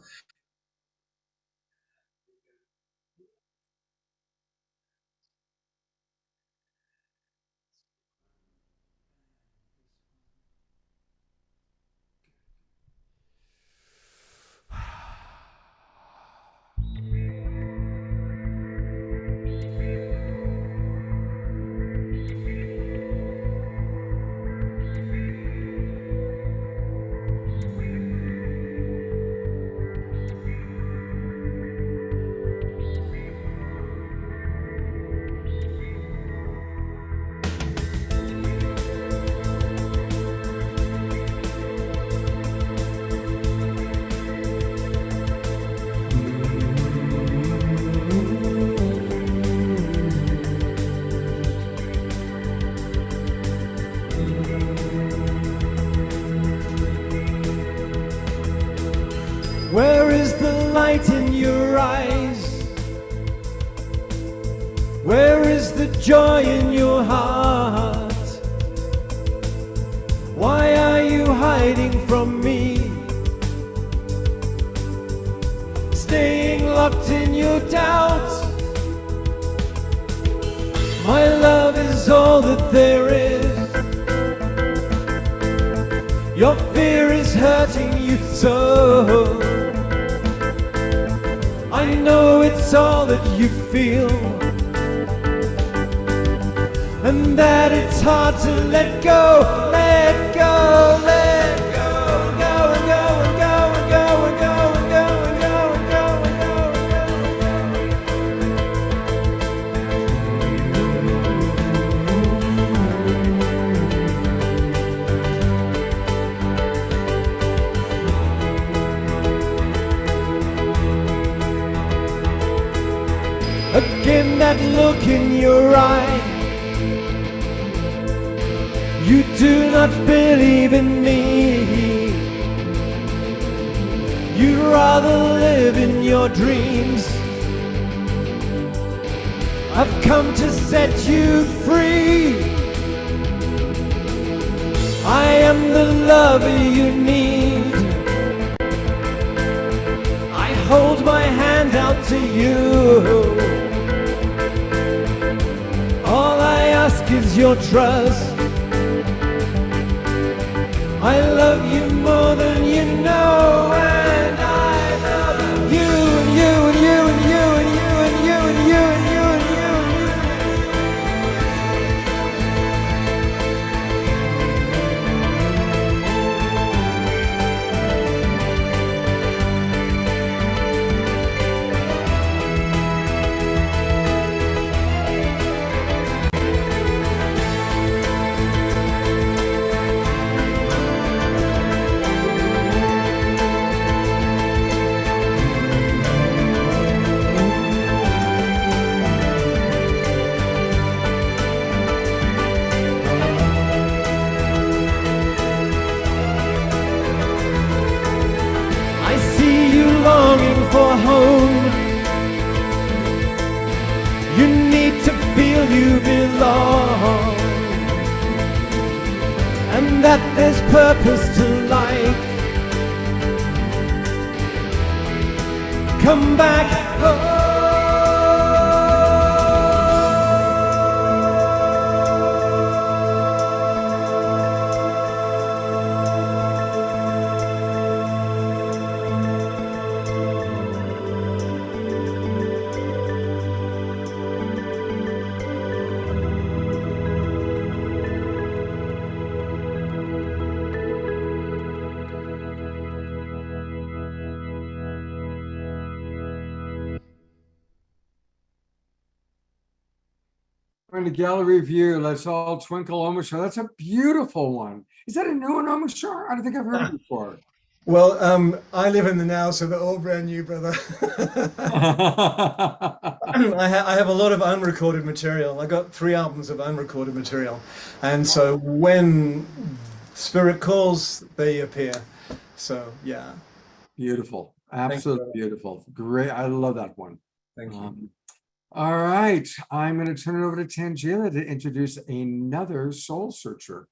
where is the light in your eyes? Where is the joy in your heart? Why are you hiding from me? Staying locked in your doubt. My love is all that there is. Your fear is hurting you so. I know it's all that you feel, and that it's hard to let go, let go, let go, go and go and go and go and go and go and go and go and again, that look in your eye. You do not believe in me. You'd rather live in your dreams. I've come to set you free. I am the lover you need. I hold my hand out to you. All I ask is your trust. I love you more than you know, and I love you and you and you and you and you and you and you and you and you and you. Longing for home. You need to feel you belong. and that there's purpose to life. Come back home. On the gallery view, let's all twinkle Omashar. That's a beautiful one. Is that a new one, Omashar? I don't think I've heard it before. Well, I live in the now, so they're all brand new, brother. I have a lot of unrecorded material. I got 3 albums of unrecorded material, and so when Spirit calls, they appear. So yeah. Beautiful, absolutely beautiful, great. I love that one. Thank you. All right, I'm going to turn it over to Tangela to introduce another soul searcher.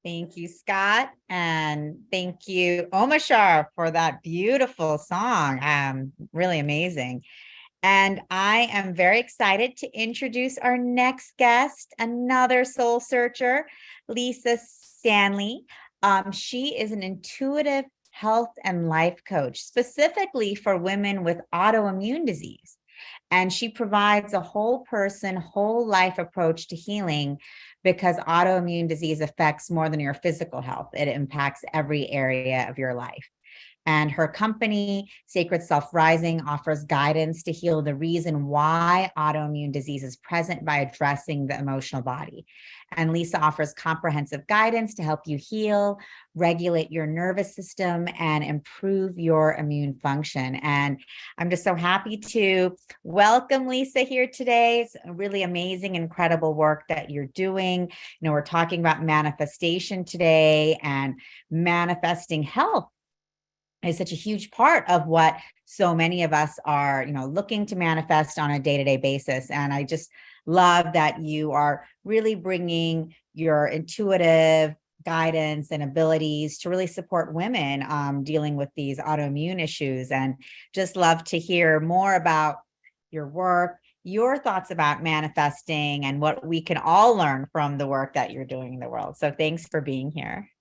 Thank you, Scott. And thank you, Omashar, for that beautiful song. Really amazing. And I am very excited to introduce our next guest, another soul searcher, Lisa Stanley. She is an intuitive health and life coach, specifically for women with autoimmune disease. And she provides a whole person, whole life approach to healing, because autoimmune disease affects more than your physical health. It impacts every area of your life. And her company, Sacred Self Rising, offers guidance to heal the reason why autoimmune disease is present by addressing the emotional body. And Lisa offers comprehensive guidance to help you heal, regulate your nervous system, and improve your immune function. And I'm just so happy to welcome Lisa here today. It's a really amazing, incredible work that you're doing. You know, we're talking about manifestation today, and manifesting health is such a huge part of what so many of us are, you know, looking to manifest on a day-to-day basis. And I just love that you are really bringing your intuitive guidance and abilities to really support women dealing with these autoimmune issues. And just love to hear more about your work, your thoughts about manifesting, and what we can all learn from the work that you're doing in the world. So thanks for being here.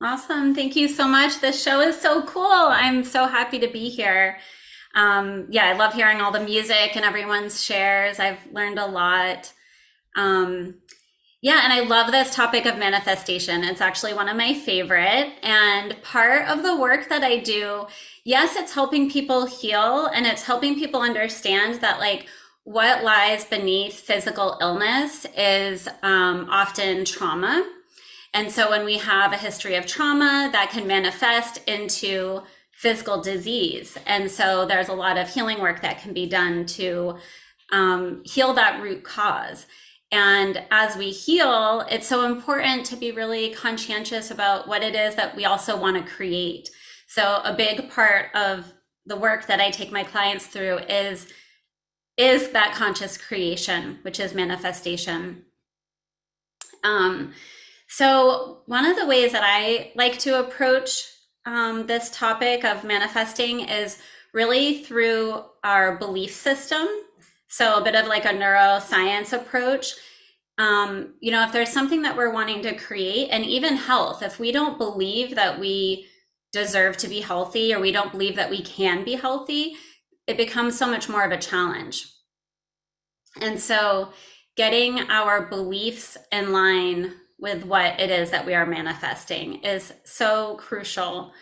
Awesome. Thank you so much. This show is so cool. I'm so happy to be here. Yeah, I love hearing all the music and everyone's shares. I've learned a lot. Yeah, and I love this topic of manifestation. It's actually one of my favorite. And part of the work that I do, yes, it's helping people heal, and it's helping people understand that, like, what lies beneath physical illness is often trauma. And so when we have a history of trauma, that can manifest into physical disease. And so there's a lot of healing work that can be done to heal that root cause. And as we heal, it's so important to be really conscientious about what it is that we also want to create. So a big part of the work that I take my clients through is that conscious creation, which is manifestation. So one of the ways that I like to approach this topic of manifesting is really through our belief system. So a bit of like a neuroscience approach. You know, if there's something that we're wanting to create, and even health, if we don't believe that we deserve to be healthy, or we don't believe that we can be healthy, it becomes so much more of a challenge. And so getting our beliefs in line with what it is that we are manifesting is so crucial.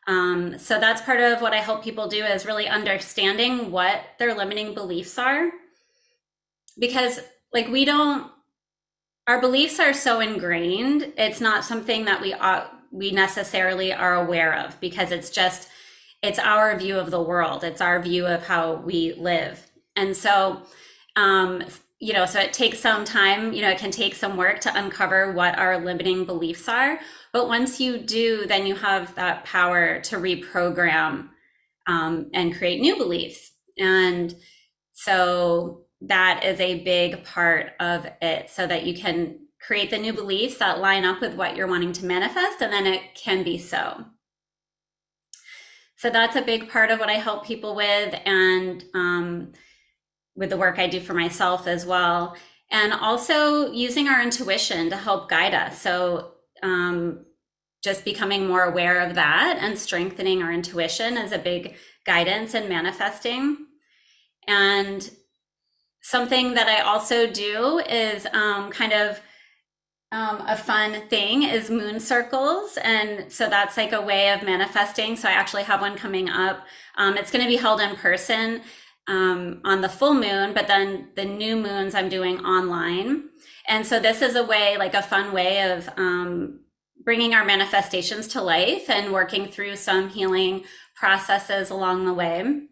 So that's part of what I help people do, is really understanding what their limiting beliefs are. Because like our beliefs are so ingrained, it's not something that we necessarily are aware of, because it's our view of the world. It's our view of how we live. And so, you know, so it takes some time, you know, it can take some work to uncover what our limiting beliefs are. But once you do, then you have that power to reprogram and create new beliefs. And so that is a big part of it, so that you can create the new beliefs that line up with what you're wanting to manifest, and then it can be so. So that's a big part of what I help people with, and with the work I do for myself as well. And also using our intuition to help guide us. So just becoming more aware of that and strengthening our intuition is a big guidance in manifesting. And something that I also do is kind of a fun thing is moon circles. And so that's like a way of manifesting. So I actually have one coming up. It's going to be held in person on the full moon, but then the new moons I'm doing online. And so this is a way, like a fun way of bringing our manifestations to life and working through some healing processes along the way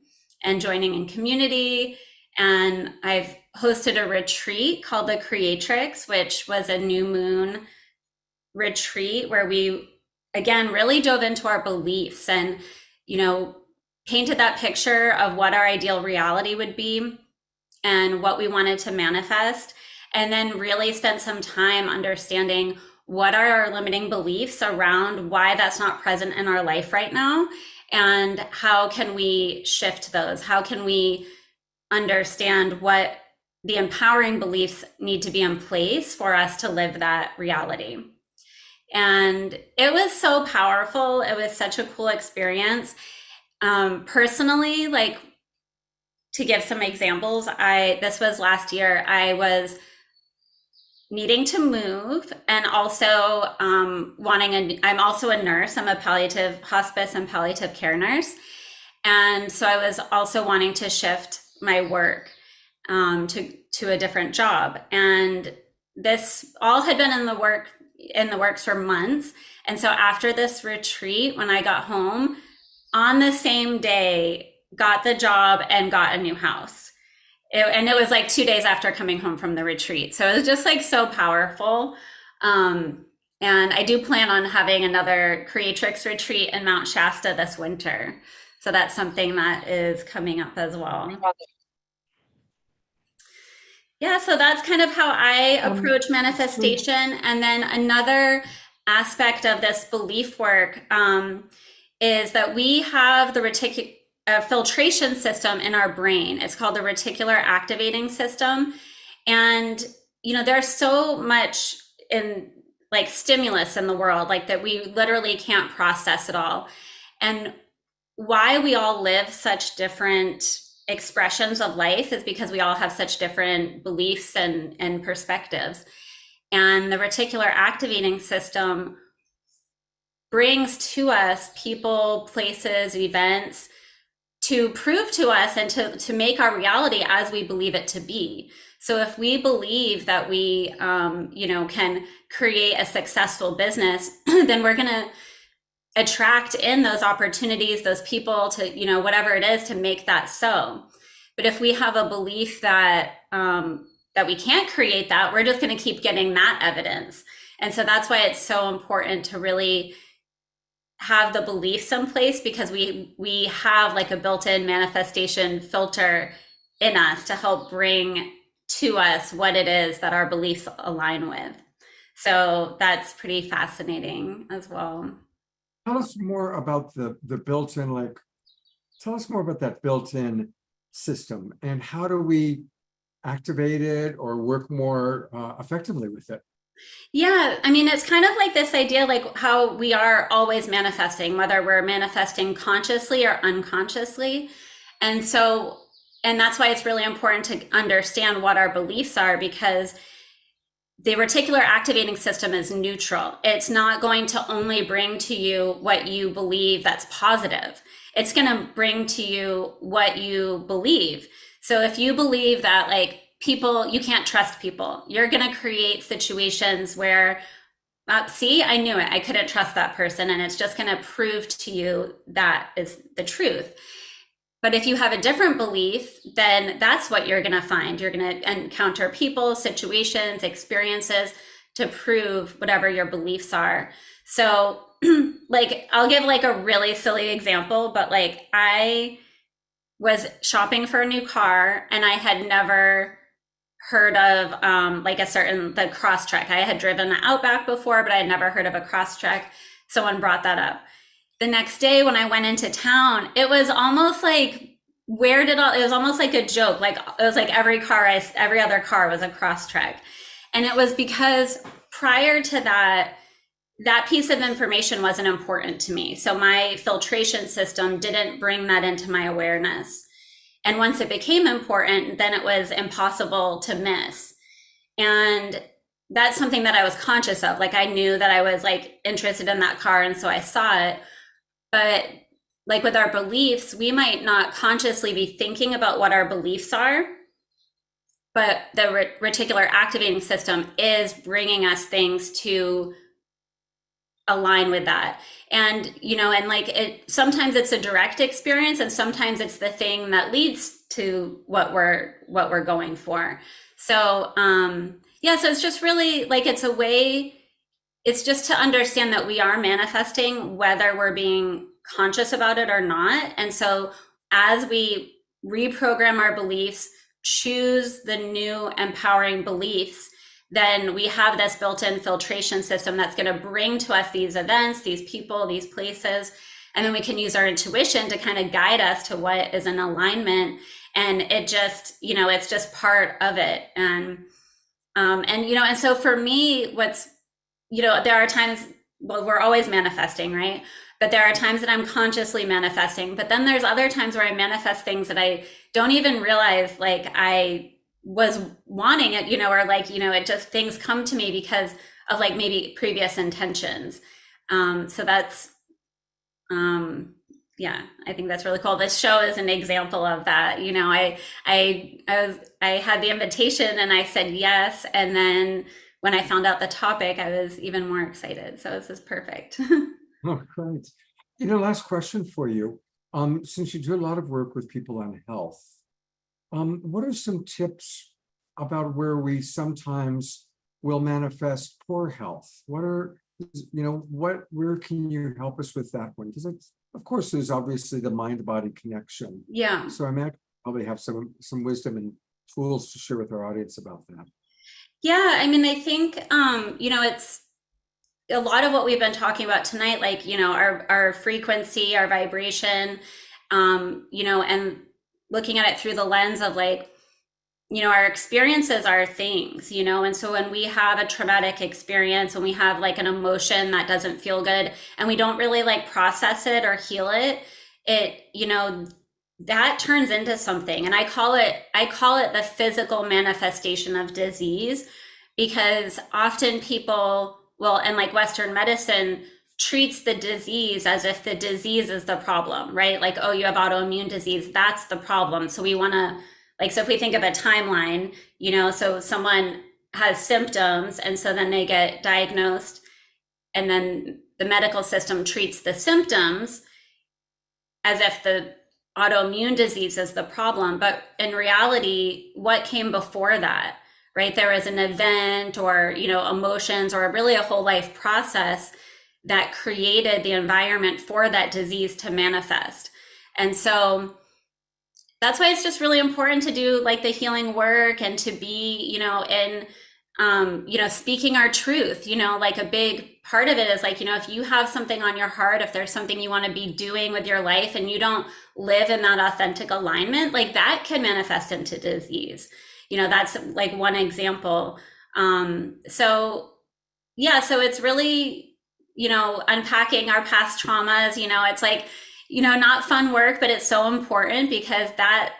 and joining in community. And I've hosted a retreat called the Creatrix, which was a new moon retreat where we, again, really dove into our beliefs and, you know, painted that picture of what our ideal reality would be and what we wanted to manifest. And then really spent some time understanding what are our limiting beliefs around why that's not present in our life right now, and how can we shift those? How can we understand what the empowering beliefs need to be in place for us to live that reality? And it was so powerful. It was such a cool experience. Personally, like, to give some examples, this was last year. I was needing to move, and also I'm also a nurse. I'm a palliative hospice and palliative care nurse. And so I was also wanting to shift my work to a different job. And this all had been in the works for months. And so after this retreat, when I got home, on the same day, got the job and got a new house. And it was like 2 days after coming home from the retreat. So it was just like so powerful. And I do plan on having another Creatrix retreat in Mount Shasta this winter. So that's something that is coming up as well. Yeah, so that's kind of how I approach manifestation. And then another aspect of this belief work is that we have the filtration system in our brain. It's called the reticular activating system. And, you know, there's so much in like stimulus in the world, like that we literally can't process it all. And why we all live such different expressions of life is because we all have such different beliefs and perspectives. And the reticular activating system brings to us people, places, events to prove to us and to make our reality as we believe it to be. So if we believe that we, can create a successful business, then we're going to attract in those opportunities, those people to, whatever it is to make that so. But if we have a belief that we can't create that, we're just going to keep getting that evidence. And so that's why it's so important to really have the beliefs in place, because we have like a built-in manifestation filter in us to help bring to us what it is that our beliefs align with. So that's pretty fascinating as well. Tell us more about the built-in, tell us more about that built-in system, and how do we activate it or work more effectively with it? Yeah, I mean, it's kind of like this idea, like how we are always manifesting, whether we're manifesting consciously or unconsciously. And that's why it's really important to understand what our beliefs are, because the reticular activating system is neutral. It's not going to only bring to you what you believe that's positive. It's going to bring to you what you believe. So if you believe that people, you can't trust people, you're going to create situations where, see, I knew it. I couldn't trust that person. And it's just going to prove to you that is the truth. But if you have a different belief, then that's what you're going to find. You're going to encounter people, situations, experiences to prove whatever your beliefs are. So I'll give a really silly example, but I was shopping for a new car and I had never heard of like the Crosstrek. I had driven the Outback before, but I had never heard of a Crosstrek. Someone brought that up. The next day when I went into town, it was almost like, it was almost like a joke. Like it was like every other car was a Crosstrek. And it was because prior to that piece of information wasn't important to me. So my filtration system didn't bring that into my awareness. And once it became important, then it was impossible to miss. And that's something that I was conscious of. Like I knew that I was like interested in that car, and so I saw it. But like with our beliefs, we might not consciously be thinking about what our beliefs are, but the reticular activating system is bringing us things to align with that. And, and like sometimes it's a direct experience, and sometimes it's the thing that leads to what we're going for. So, so it's just really like, it's just to understand that we are manifesting whether we're being conscious about it or not. And so as we reprogram our beliefs, choose the new empowering beliefs, then we have this built-in filtration system that's going to bring to us these events, these people, these places. And then we can use our intuition to kind of guide us to what is in alignment. And it just, it's just part of it. And so for me, there are times, we're always manifesting, right? But there are times that I'm consciously manifesting, but then there's other times where I manifest things that I don't even realize, like I was wanting it, or like, it just, things come to me because of like maybe previous intentions. So that's, I think that's really cool. This show is an example of that. I had the invitation and I said yes. And then when I found out the topic, I was even more excited. So this is perfect. Oh, great. Last question for you. Since you do a lot of work with people on health, what are some tips about where we sometimes will manifest poor health? Where can you help us with that one? Because of course, there's obviously the mind-body connection. Yeah. So I imagine probably have some wisdom and tools to share with our audience about that. Yeah, I mean, I think, it's a lot of what we've been talking about tonight, like, our frequency, our vibration, and looking at it through the lens of like, our experiences are things, and so when we have a traumatic experience, when we have like an emotion that doesn't feel good and we don't really like process it or heal it, that turns into something. And I call it the physical manifestation of disease, because often people and like Western medicine treats the disease as if the disease is the problem, right? Like, oh, you have autoimmune disease, that's the problem. So we want to, like, so if we think of a timeline, so someone has symptoms and so then they get diagnosed, and then the medical system treats the symptoms as if the autoimmune disease is the problem. But in reality, what came before that, right? There was an event or, emotions or really a whole life process that created the environment for that disease to manifest. And so that's why it's just really important to do like the healing work and to be, speaking our truth, like a big part of it is like, if you have something on your heart, if there's something you want to be doing with your life and you don't live in that authentic alignment, like that can manifest into disease. That's like one example. So it's really, unpacking our past traumas, it's like, not fun work, but it's so important because that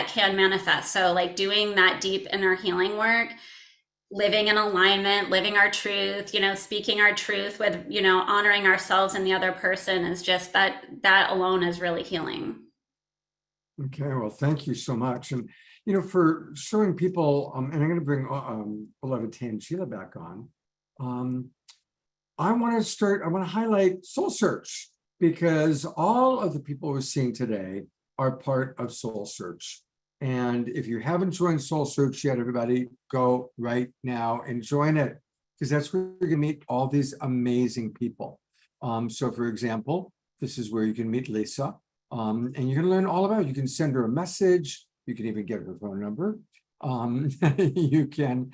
can manifest. So like doing that deep inner healing work, living in alignment, living our truth, speaking our truth with, honoring ourselves and the other person is just that alone is really healing. Okay, well, thank you so much. And, for showing people, and I'm going to bring beloved Tan Sheila back on. I want to highlight Soul Search, because all of the people we're seeing today are part of Soul Search. And if you haven't joined Soul Search yet, everybody go right now and join it, because that's where you're going to meet all these amazing people. So for example, this is where you can meet Lisa, and you're going to learn all about it. You can send her a message. You can even get her phone number. you can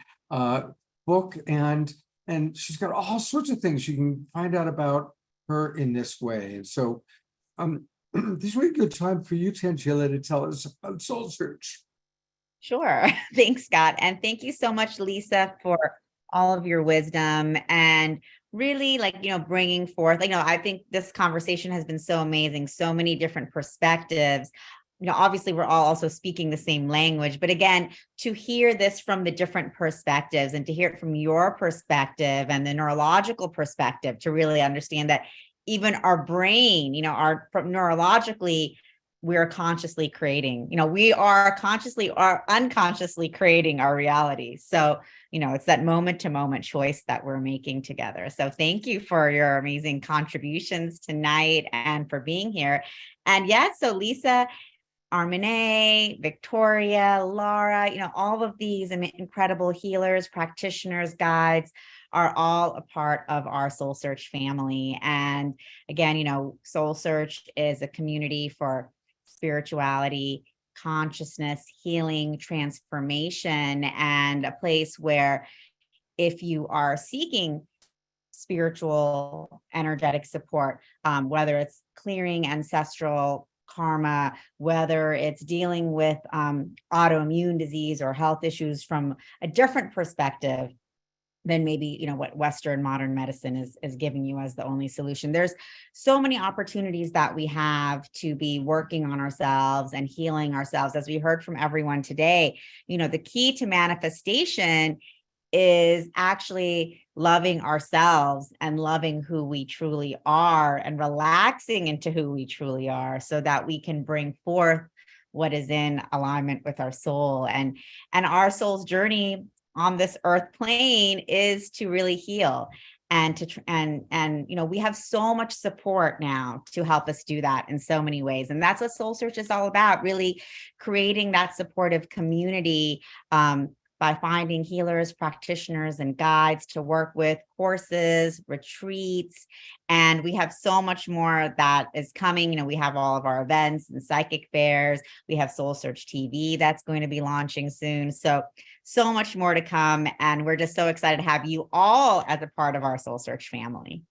book, and she's got all sorts of things you can find out about her in this way. And so this is a really good time for you, Tangela, to tell us about Soul Search. Sure. Thanks, Scott. And thank you so much, Lisa, for all of your wisdom and really bringing forth, I think this conversation has been so amazing, so many different perspectives. Obviously we're all also speaking the same language, but again, to hear this from the different perspectives and to hear it from your perspective and the neurological perspective, to really understand that even our brain, neurologically, we're consciously creating, we are consciously or unconsciously creating our reality. So, it's that moment to moment choice that we're making together. So thank you for your amazing contributions tonight and for being here. And yes, so Lisa, Armine, Victoria, Laura, all of these incredible healers, practitioners, guides are all a part of our Soul Search family. And again, Soul Search is a community for spirituality, consciousness, healing, transformation, and a place where if you are seeking spiritual, energetic support, whether it's clearing ancestral karma, whether it's dealing with autoimmune disease or health issues from a different perspective than maybe what Western modern medicine is giving you as the only solution. There's so many opportunities that we have to be working on ourselves and healing ourselves. As we heard from everyone today, the key to manifestation is actually loving ourselves and loving who we truly are and relaxing into who we truly are, so that we can bring forth what is in alignment with our soul. And our soul's journey on this earth plane is to really heal and to we have so much support now to help us do that in so many ways. And that's what Soul Search is all about, really creating that supportive community by finding healers, practitioners, and guides to work with, courses, retreats, and we have so much more that is coming. We have all of our events and psychic fairs. We have Soul Search TV that's going to be launching soon. So much more to come, and we're just so excited to have you all as a part of our Soul Search family.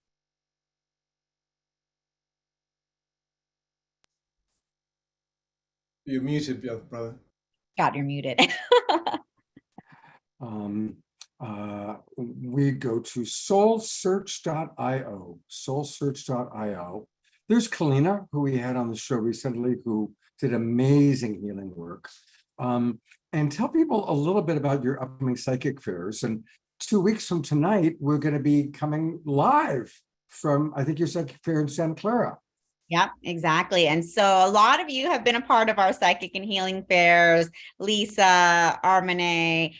You're muted, brother. God, you're muted. We go to soulsearch.io, soulsearch.io. There's Kalina, who we had on the show recently, who did amazing healing work. And tell people a little bit about your upcoming psychic fairs. And 2 weeks from tonight, we're going to be coming live from, I think, your psychic fair in Santa Clara. Yep, exactly. And so a lot of you have been a part of our psychic and healing fairs. Lisa, Armine,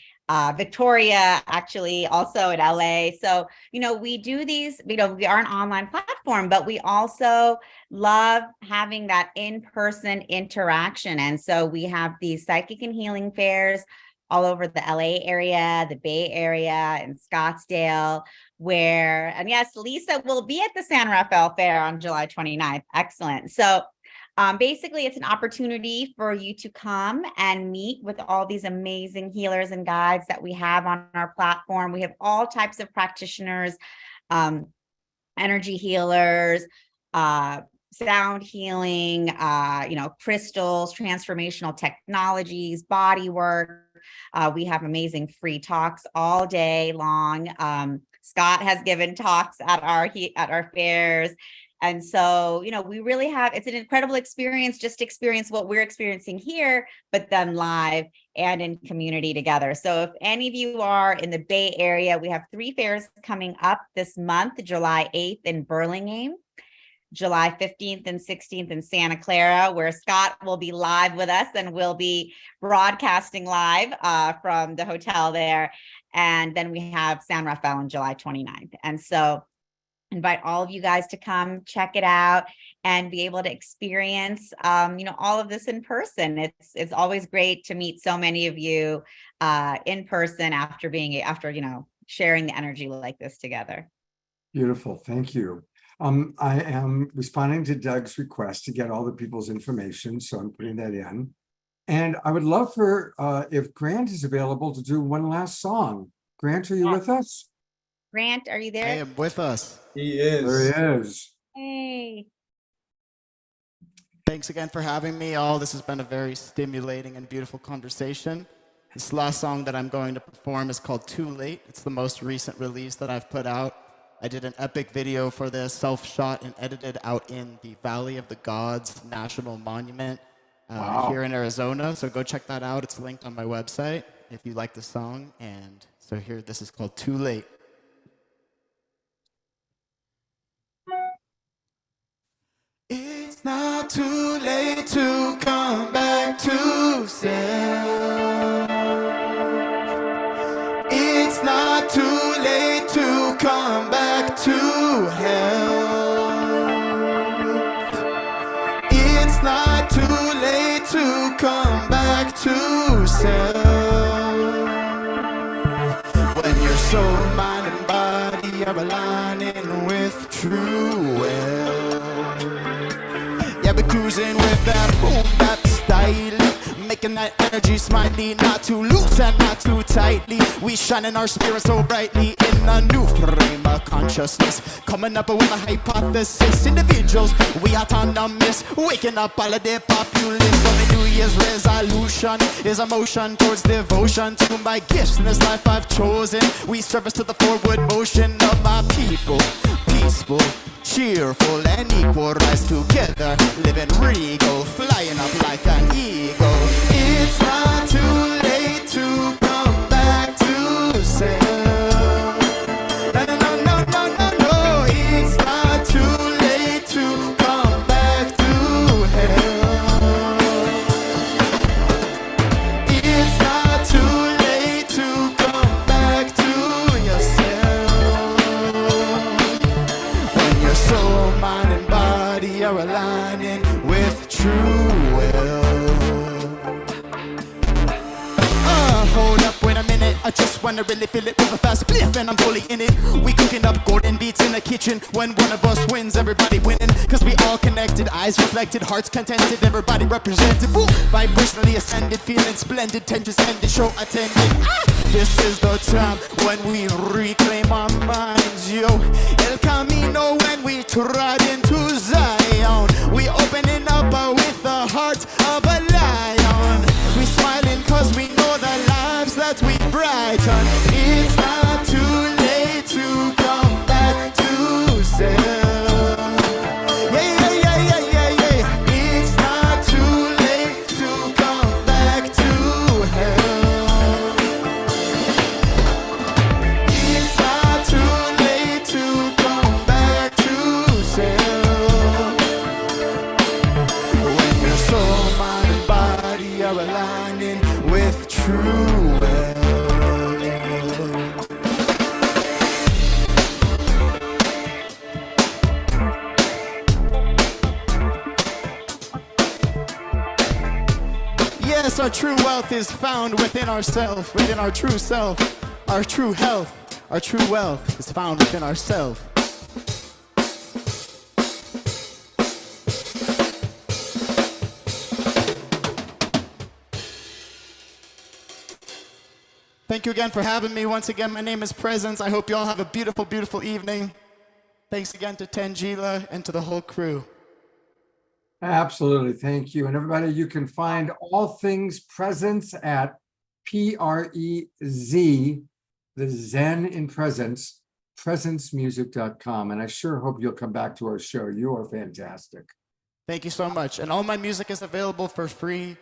Victoria, actually also at LA. So, we do these, we are an online platform, but we also love having that in-person interaction. And so we have these psychic and healing fairs all over the LA area, the Bay Area, and Scottsdale, and yes, Lisa will be at the San Rafael Fair on July 29th. Excellent. So basically, it's an opportunity for you to come and meet with all these amazing healers and guides that we have on our platform. We have all types of practitioners, energy healers, sound healing, crystals, transformational technologies, body work. We have amazing free talks all day long. Scott has given talks at our fairs. And so, we really it's an incredible experience, just experience what we're experiencing here, but then live and in community together. So if any of you are in the Bay Area, we have 3 fairs coming up this month: July 8th in Burlingame, July 15th and 16th in Santa Clara, where Scott will be live with us and we'll be broadcasting live from the hotel there. And then we have San Rafael on July 29th. And so invite all of you guys to come check it out and be able to experience, all of this in person. It's always great to meet so many of you in person after sharing the energy like this together. Beautiful. Thank you. I am responding to Doug's request to get all the people's information, so I'm putting that in. And I would love for, if Grant is available, to do one last song. Grant, are you with us? Grant, are you I there? am with us. He is. There he is. Hey. Thanks again for having me all. This has been a very stimulating and beautiful conversation. This last song that I'm going to perform is called Too Late. It's the most recent release that I've put out. I did an epic video for this, self-shot and edited out in the Valley of the Gods National Monument here in Arizona. So go check that out. It's linked on my website if you like the song. And so here, this is called Too Late. It's not too late to come back to self. It's not too late to come back to health. It's not too late to come back to self. When your soul, mind, and body are aligning with true wealth. Yeah, we're cruising with that boom bap style, making that energy smiley, not too loose and not too tightly. We shining our spirit so brightly in a new frame of consciousness, coming up with a hypothesis. Individuals, we autonomous, waking up all of the populace. On the New Year's resolution is a motion towards devotion to my gifts in this life I've chosen. We service to the forward motion of my people, peaceful, cheerful and equal, rise together, living regal, flying up like an eagle. It's not too late to come back to self. No, no, no, no, no, no, no. It's not too late to come back to health. It's not too late to come back to yourself. When your soul, mind, and body are aligning with true will. Hold up, wait a minute. I just wanna really feel it with a fast spliff, and I'm fully in it. We cooking up golden beats in the kitchen. When one of us wins, everybody winning. Cause we all connected, eyes reflected, hearts contented, everybody represented. Woo! Vibrationally ascended, feeling splendid, tensions ended, show attended. This is the time when we reclaim our minds, yo. El Camino when we trod into Zion. We opening up with the heart of a lion. We smiling cause we know the lives that we brighten. It's not too late to come back to self. Yeah, yeah, yeah, yeah, yeah, yeah. It's not too late to come back to health. It's not too late to come back to self. When your soul, mind, and body are aligning with true will. Yes, our true wealth is found within ourselves, within our true self. Our true health, our true wealth is found within ourselves. Thank you again for having me. Once again, my name is Presence. I hope you all have a beautiful, beautiful evening. Thanks again to Tangela and to the whole crew. Absolutely. Thank you. And everybody, you can find all things Presence at PREZ, the Zen in Presence, presencemusic.com. And I sure hope you'll come back to our show. You are fantastic. Thank you so much. And all my music is available for free.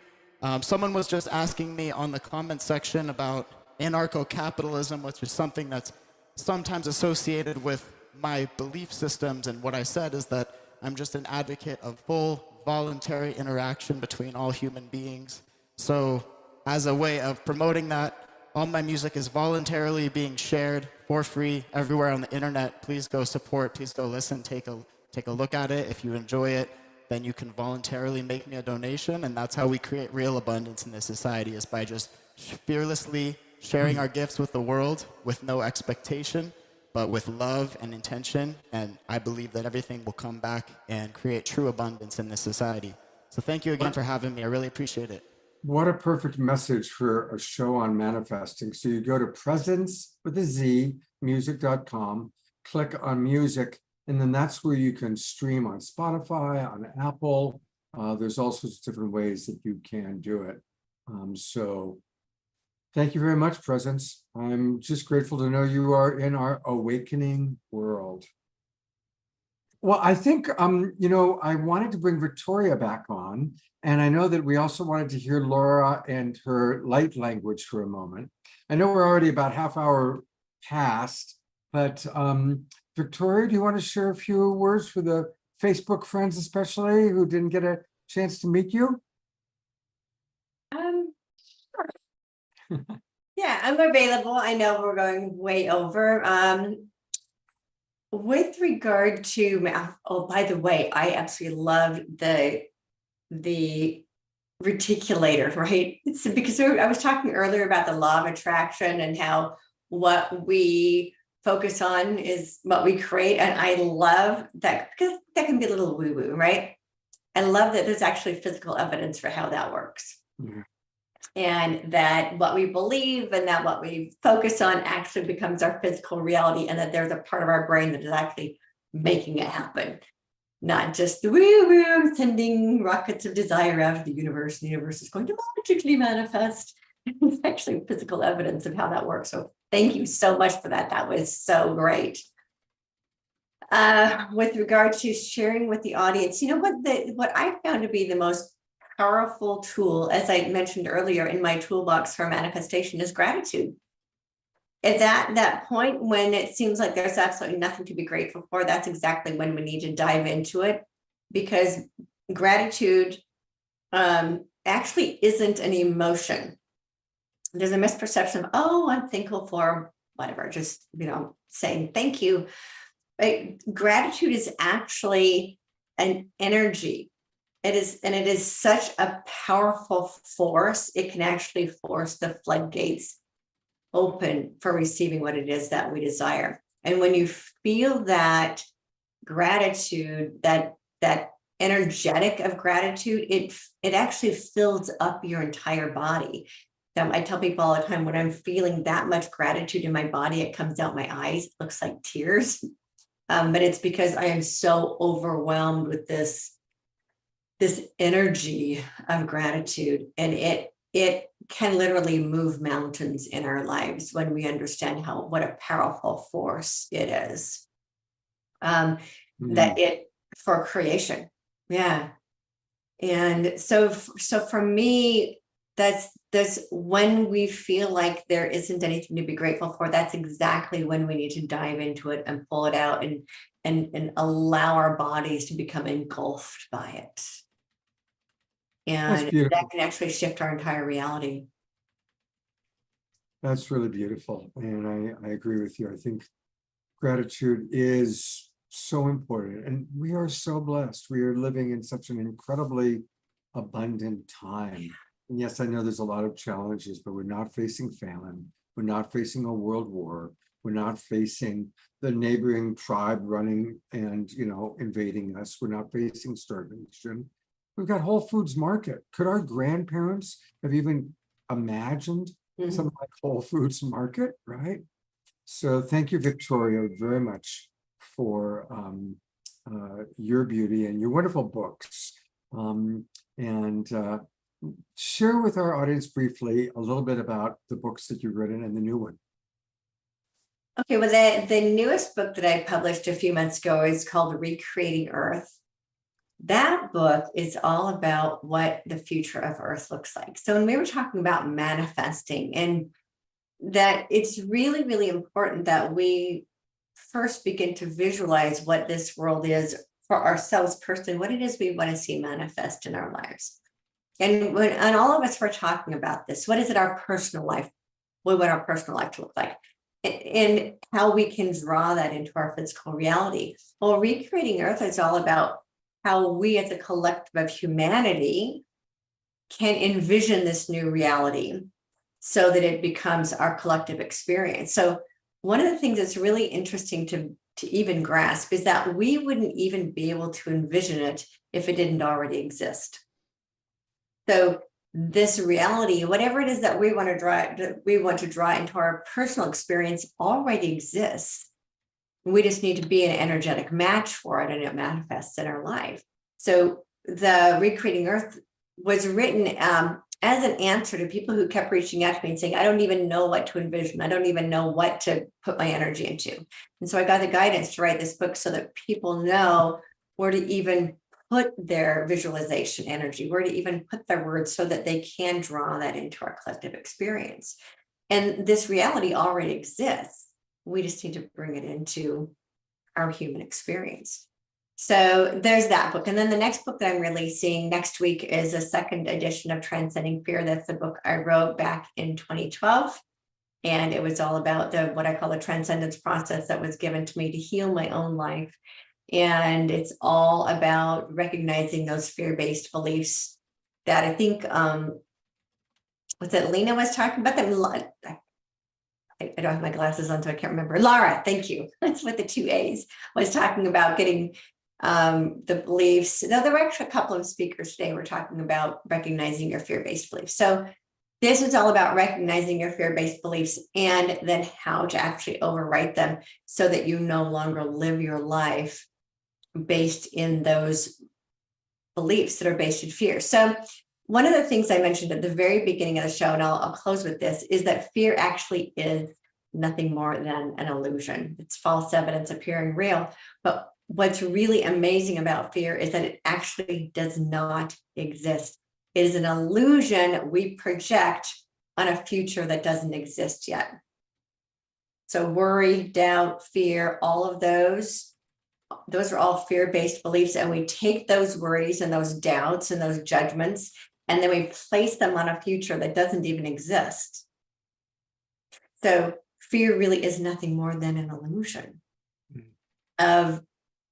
Someone was just asking me on the comment section about anarcho-capitalism, which is something that's sometimes associated with my belief systems. And what I said is that I'm just an advocate of full voluntary interaction between all human beings. So as a way of promoting that, all my music is voluntarily being shared for free everywhere on the internet. Please go support, please go listen, take a look at it. If you enjoy it, then you can voluntarily make me a donation. And that's how we create real abundance in this society, is by just fearlessly sharing our gifts with the world with no expectation, but with love and intention. And I believe that everything will come back and create true abundance in this society. So thank you again for having me. I really appreciate it. What a perfect message for a show on manifesting. So you go to presence with a Z, music.com, click on music, and then that's where you can stream on Spotify, on Apple. There's all sorts of different ways that you can do it. So thank you very much, Presence. I'm just grateful to know you are in our awakening world. Well, I think, I wanted to bring Victoria back on, and I know that we also wanted to hear Laura and her light language for a moment. I know we're already about half hour past, but Victoria, do you want to share a few words for the Facebook friends, especially who didn't get a chance to meet you? Sure. Yeah, I'm available. I know we're going way over. With regard to, oh, by the way, I absolutely love the reticulator, right? It's because I was talking earlier about the law of attraction and how what we focus on is what we create. And I love that, because that can be a little woo-woo, right? I love that there's actually physical evidence for how that works. Yeah. And that what we believe and that what we focus on actually becomes our physical reality, and that there's a part of our brain that is actually making it happen. Not just the woo-woo sending rockets of desire out of the universe. The universe is going to magically manifest. It's actually physical evidence of how that works. So thank you so much for that. That was so great. With regard to sharing with the audience, what I found to be the most powerful tool, as I mentioned earlier in my toolbox for manifestation, is gratitude. It's at that point when it seems like there's absolutely nothing to be grateful for. That's exactly when we need to dive into it, because gratitude actually isn't an emotion. There's a misperception of, oh, I'm thankful for whatever, just, saying thank you. But gratitude is actually an energy. It is such a powerful force. It can actually force the floodgates open for receiving what it is that we desire. And when you feel that gratitude, that energetic of gratitude, it actually fills up your entire body. I tell people all the time, when I'm feeling that much gratitude in my body, it comes out my eyes. It looks like tears. But it's because I am so overwhelmed with this energy of gratitude, and it can literally move mountains in our lives when we understand what a powerful force it is. That it for creation. Yeah. And so for me, that's when we feel like there isn't anything to be grateful for, that's exactly when we need to dive into it and pull it out and allow our bodies to become engulfed by it. And that can actually shift our entire reality. That's really beautiful. And I agree with you. I think gratitude is so important. And we are so blessed. We are living in such an incredibly abundant time. And yes, I know there's a lot of challenges, but we're not facing famine. We're not facing a world war. We're not facing the neighboring tribe running and, invading us. We're not facing starvation. We've got Whole Foods Market. Could our grandparents have even imagined something like Whole Foods Market, right? So thank you, Victoria, very much for your beauty and your wonderful books. Share with our audience briefly a little bit about the books that you've written and the new one. Okay, well, the newest book that I published a few months ago is called Recreating Earth. That book is all about what the future of Earth looks like. So when we were talking about manifesting, and that it's really, really important that we first begin to visualize what this world is for ourselves personally, what it is we want to see manifest in our lives. And all of us were talking about this, what is it our personal life, what we want our personal life to look like, and how we can draw that into our physical reality. Well, Recreating Earth is all about how we as a collective of humanity can envision this new reality so that it becomes our collective experience. So one of the things that's really interesting to even grasp is that we wouldn't even be able to envision it if it didn't already exist. So this reality, whatever it is that we want to draw into our personal experience already exists. We just need to be an energetic match for it, and it manifests in our life. So the Recreating Earth was written as an answer to people who kept reaching out to me and saying, I don't even know what to envision. I don't even know what to put my energy into. And so I got the guidance to write this book so that people know where to even put their visualization energy, where to even put their words so that they can draw that into our collective experience. And this reality already exists. We just need to bring it into our human experience. So there's that book. And then the next book that I'm releasing next week is a second edition of Transcending Fear. That's the book I wrote back in 2012. And it was all about what I call the transcendence process that was given to me to heal my own life. And it's all about recognizing those fear-based beliefs that I think, was it Lena was talking about them? I don't have my glasses on, so I can't remember. Laura, thank you. That's what the 2 A's was talking about, getting the beliefs. Now, there were actually a couple of speakers today were talking about recognizing your fear-based beliefs. So this is all about recognizing your fear-based beliefs and then how to actually overwrite them so that you no longer live your life based in those beliefs that are based in fear. So one of the things I mentioned at the very beginning of the show, and I'll close with this, is that fear actually is nothing more than an illusion. It's false evidence appearing real. But what's really amazing about fear is that it actually does not exist. It is an illusion we project on a future that doesn't exist yet. So worry, doubt, fear, all of those are all fear-based beliefs. And we take those worries and those doubts and those judgments, and then we place them on a future that doesn't even exist. So fear really is nothing more than an illusion of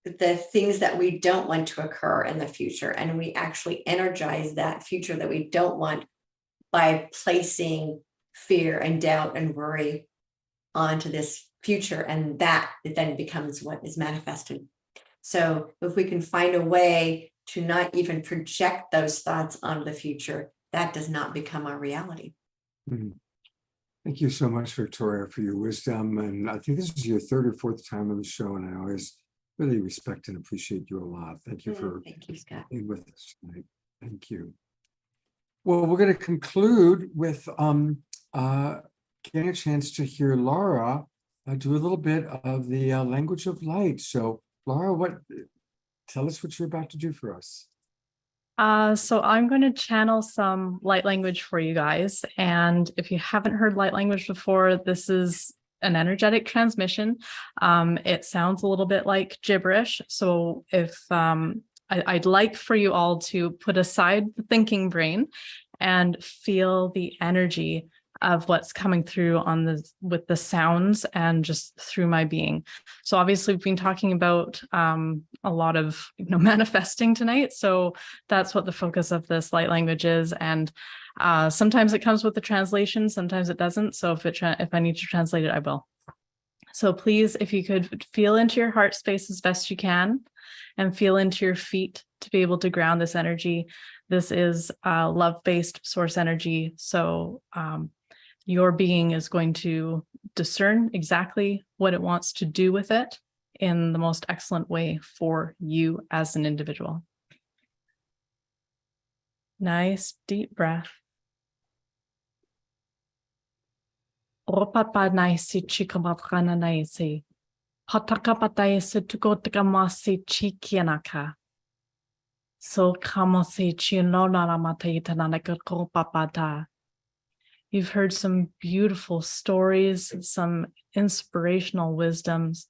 the things that we don't want to occur in the future. And we actually energize that future that we don't want by placing fear and doubt and worry onto this future. And that then becomes what is manifested. So if we can find a way to not even project those thoughts onto the future, that does not become our reality. Mhm. Thank you so much, Victoria, for your wisdom. And I think this is your 3rd or 4th time on the show, and I always really respect and appreciate you a lot. Thank you for Thank you, Scott. being with us tonight. Thank you. Well, we're going to conclude with getting a chance to hear Laura do a little bit of the language of light. So, Laura, tell us what you're about to do for us. So I'm going to channel some light language for you guys. And if you haven't heard light language before, this is an energetic transmission. It sounds a little bit like gibberish. So if I'd like for you all to put aside the thinking brain and feel the energy of what's coming through with the sounds and just through my being. So obviously we've been talking about a lot of manifesting tonight. So that's what the focus of this light language is. And sometimes it comes with the translation, sometimes it doesn't. So if I need to translate it, I will. So please, if you could feel into your heart space as best you can and feel into your feet to be able to ground this energy. This is love-based source energy. So your being is going to discern exactly what it wants to do with it in the most excellent way for you as an individual. Nice deep breath. Opapa naisi chikamapana naisi. Hatakapataisi tukotakamasi chikianaka. So kamasi chinonaramataitananakakopapata. You've heard some beautiful stories, some inspirational wisdoms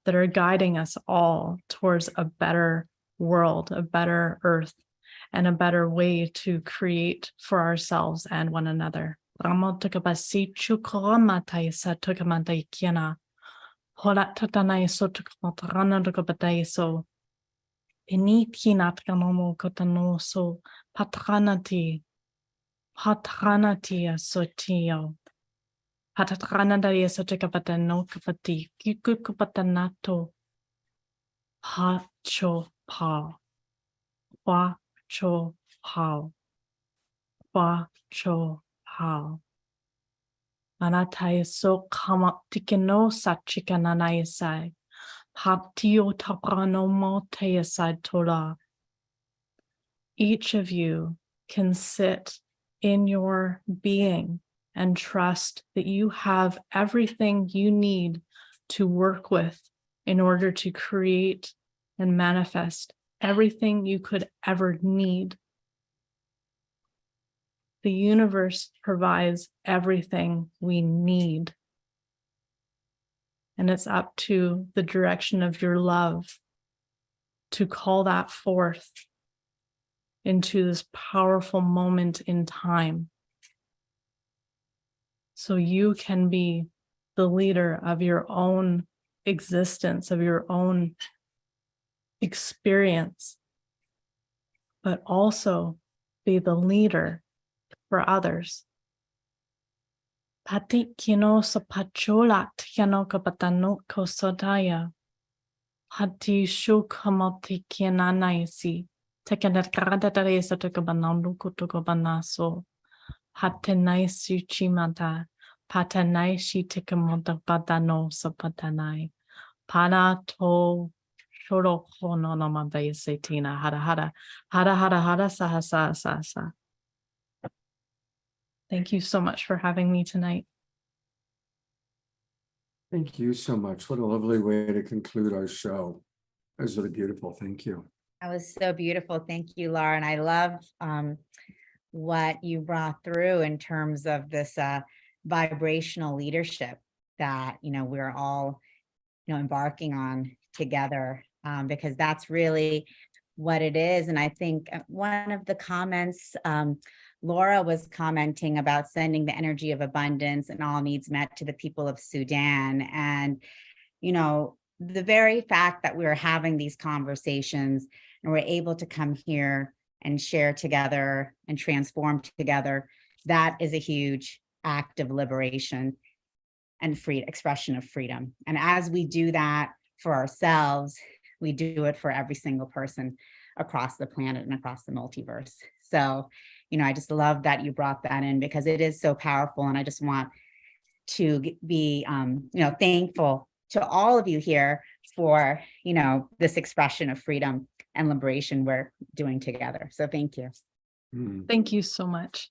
that are guiding us all towards a better world, a better earth, and a better way to create for ourselves and one another. Patranati sotio. Patatranadaria sotekapatano kapati, kikupatanato. Hacho pao. Wacho pao. Fa Cho Hao. Anataya so kama tikino sachikananayasai. Hatio taprano maltayasai tola. Each of you can sit in your being and trust that you have everything you need to work with in order to create and manifest everything you could ever need. The universe provides everything we need. And it's up to the direction of your love to call that forth into this powerful moment in time. So you can be the leader of your own existence, of your own experience, but also be the leader for others. Pati kino sapachola tiano kapatano kosodaya. Hati shukamati kiananaisi. Tekenet karadataisa to kabanandu kutokobanaso. Hatenai suchimata. Patanai shi tikamonta patano sapatanai. Pana to shoro hono no mabay setina. Hara sa. Thank you so much for having me tonight. Thank you so much. What a lovely way to conclude our show. That was really beautiful. Thank you. That was so beautiful. Thank you, Laura. And I love what you brought through in terms of this vibrational leadership that, we're all, embarking on together, because that's really what it is. And I think one of the comments, Laura was commenting about sending the energy of abundance and all needs met to the people of Sudan. And, the very fact that we're having these conversations and we're able to come here and share together and transform together, that is a huge act of liberation and free expression of freedom. And as we do that for ourselves, we do it for every single person across the planet and across the multiverse. So, I just love that you brought that in because it is so powerful. And I just want to be, thankful to all of you here for, this expression of freedom and liberation we're doing together. So thank you. Thank you so much.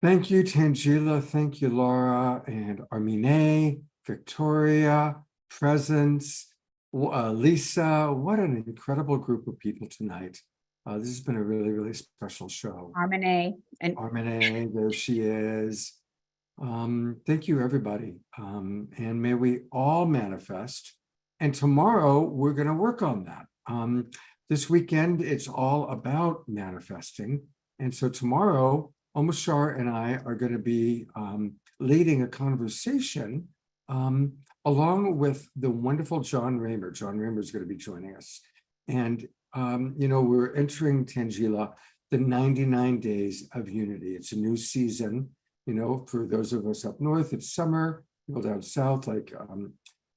Thank you, Tangela. Thank you, Laura and Armine, Victoria, Presence, Lisa. What an incredible group of people tonight. This has been a really, really special show. Armine, there she is. Thank you, everybody. And may we all manifest. And tomorrow we're going to work on that. This weekend, it's all about manifesting. And so tomorrow, Omashar and I are going to be leading a conversation along with the wonderful John Raymer. John Raymer is going to be joining us. And, we're entering, Tangela, the 99 days of unity. It's a new season. For those of us up north, it's summer. People down south, like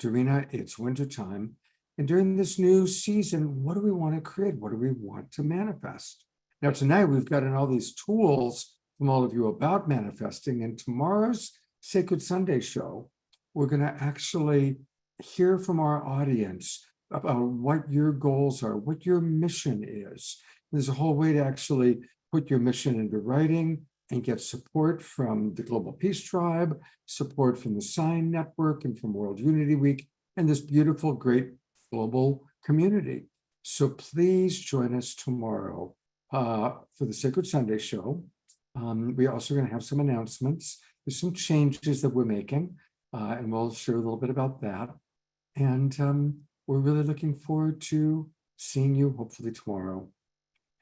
Dorina, it's wintertime. And during this new season, what do we want to create? What do we want to manifest? Now, tonight, we've gotten all these tools from all of you about manifesting. And tomorrow's Sacred Sunday show, we're going to actually hear from our audience about what your goals are, what your mission is. There's a whole way to actually put your mission into writing and get support from the Global Peace Tribe, support from the Sign Network and from World Unity Week, and this beautiful, great global community. So please join us tomorrow for the Sacred Sunday show. We're also going to have some announcements. There's some changes that we're making, and we'll share a little bit about that. And we're really looking forward to seeing you hopefully tomorrow.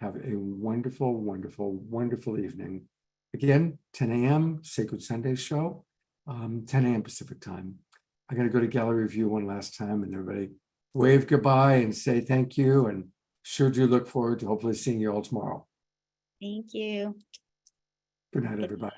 Have a wonderful, wonderful, wonderful evening. Again, 10 a.m. Sacred Sunday show, 10 a.m. Pacific time. I'm going to go to gallery view one last time and everybody wave goodbye and say thank you. And sure do look forward to hopefully seeing you all tomorrow. Thank you. Good night, everybody.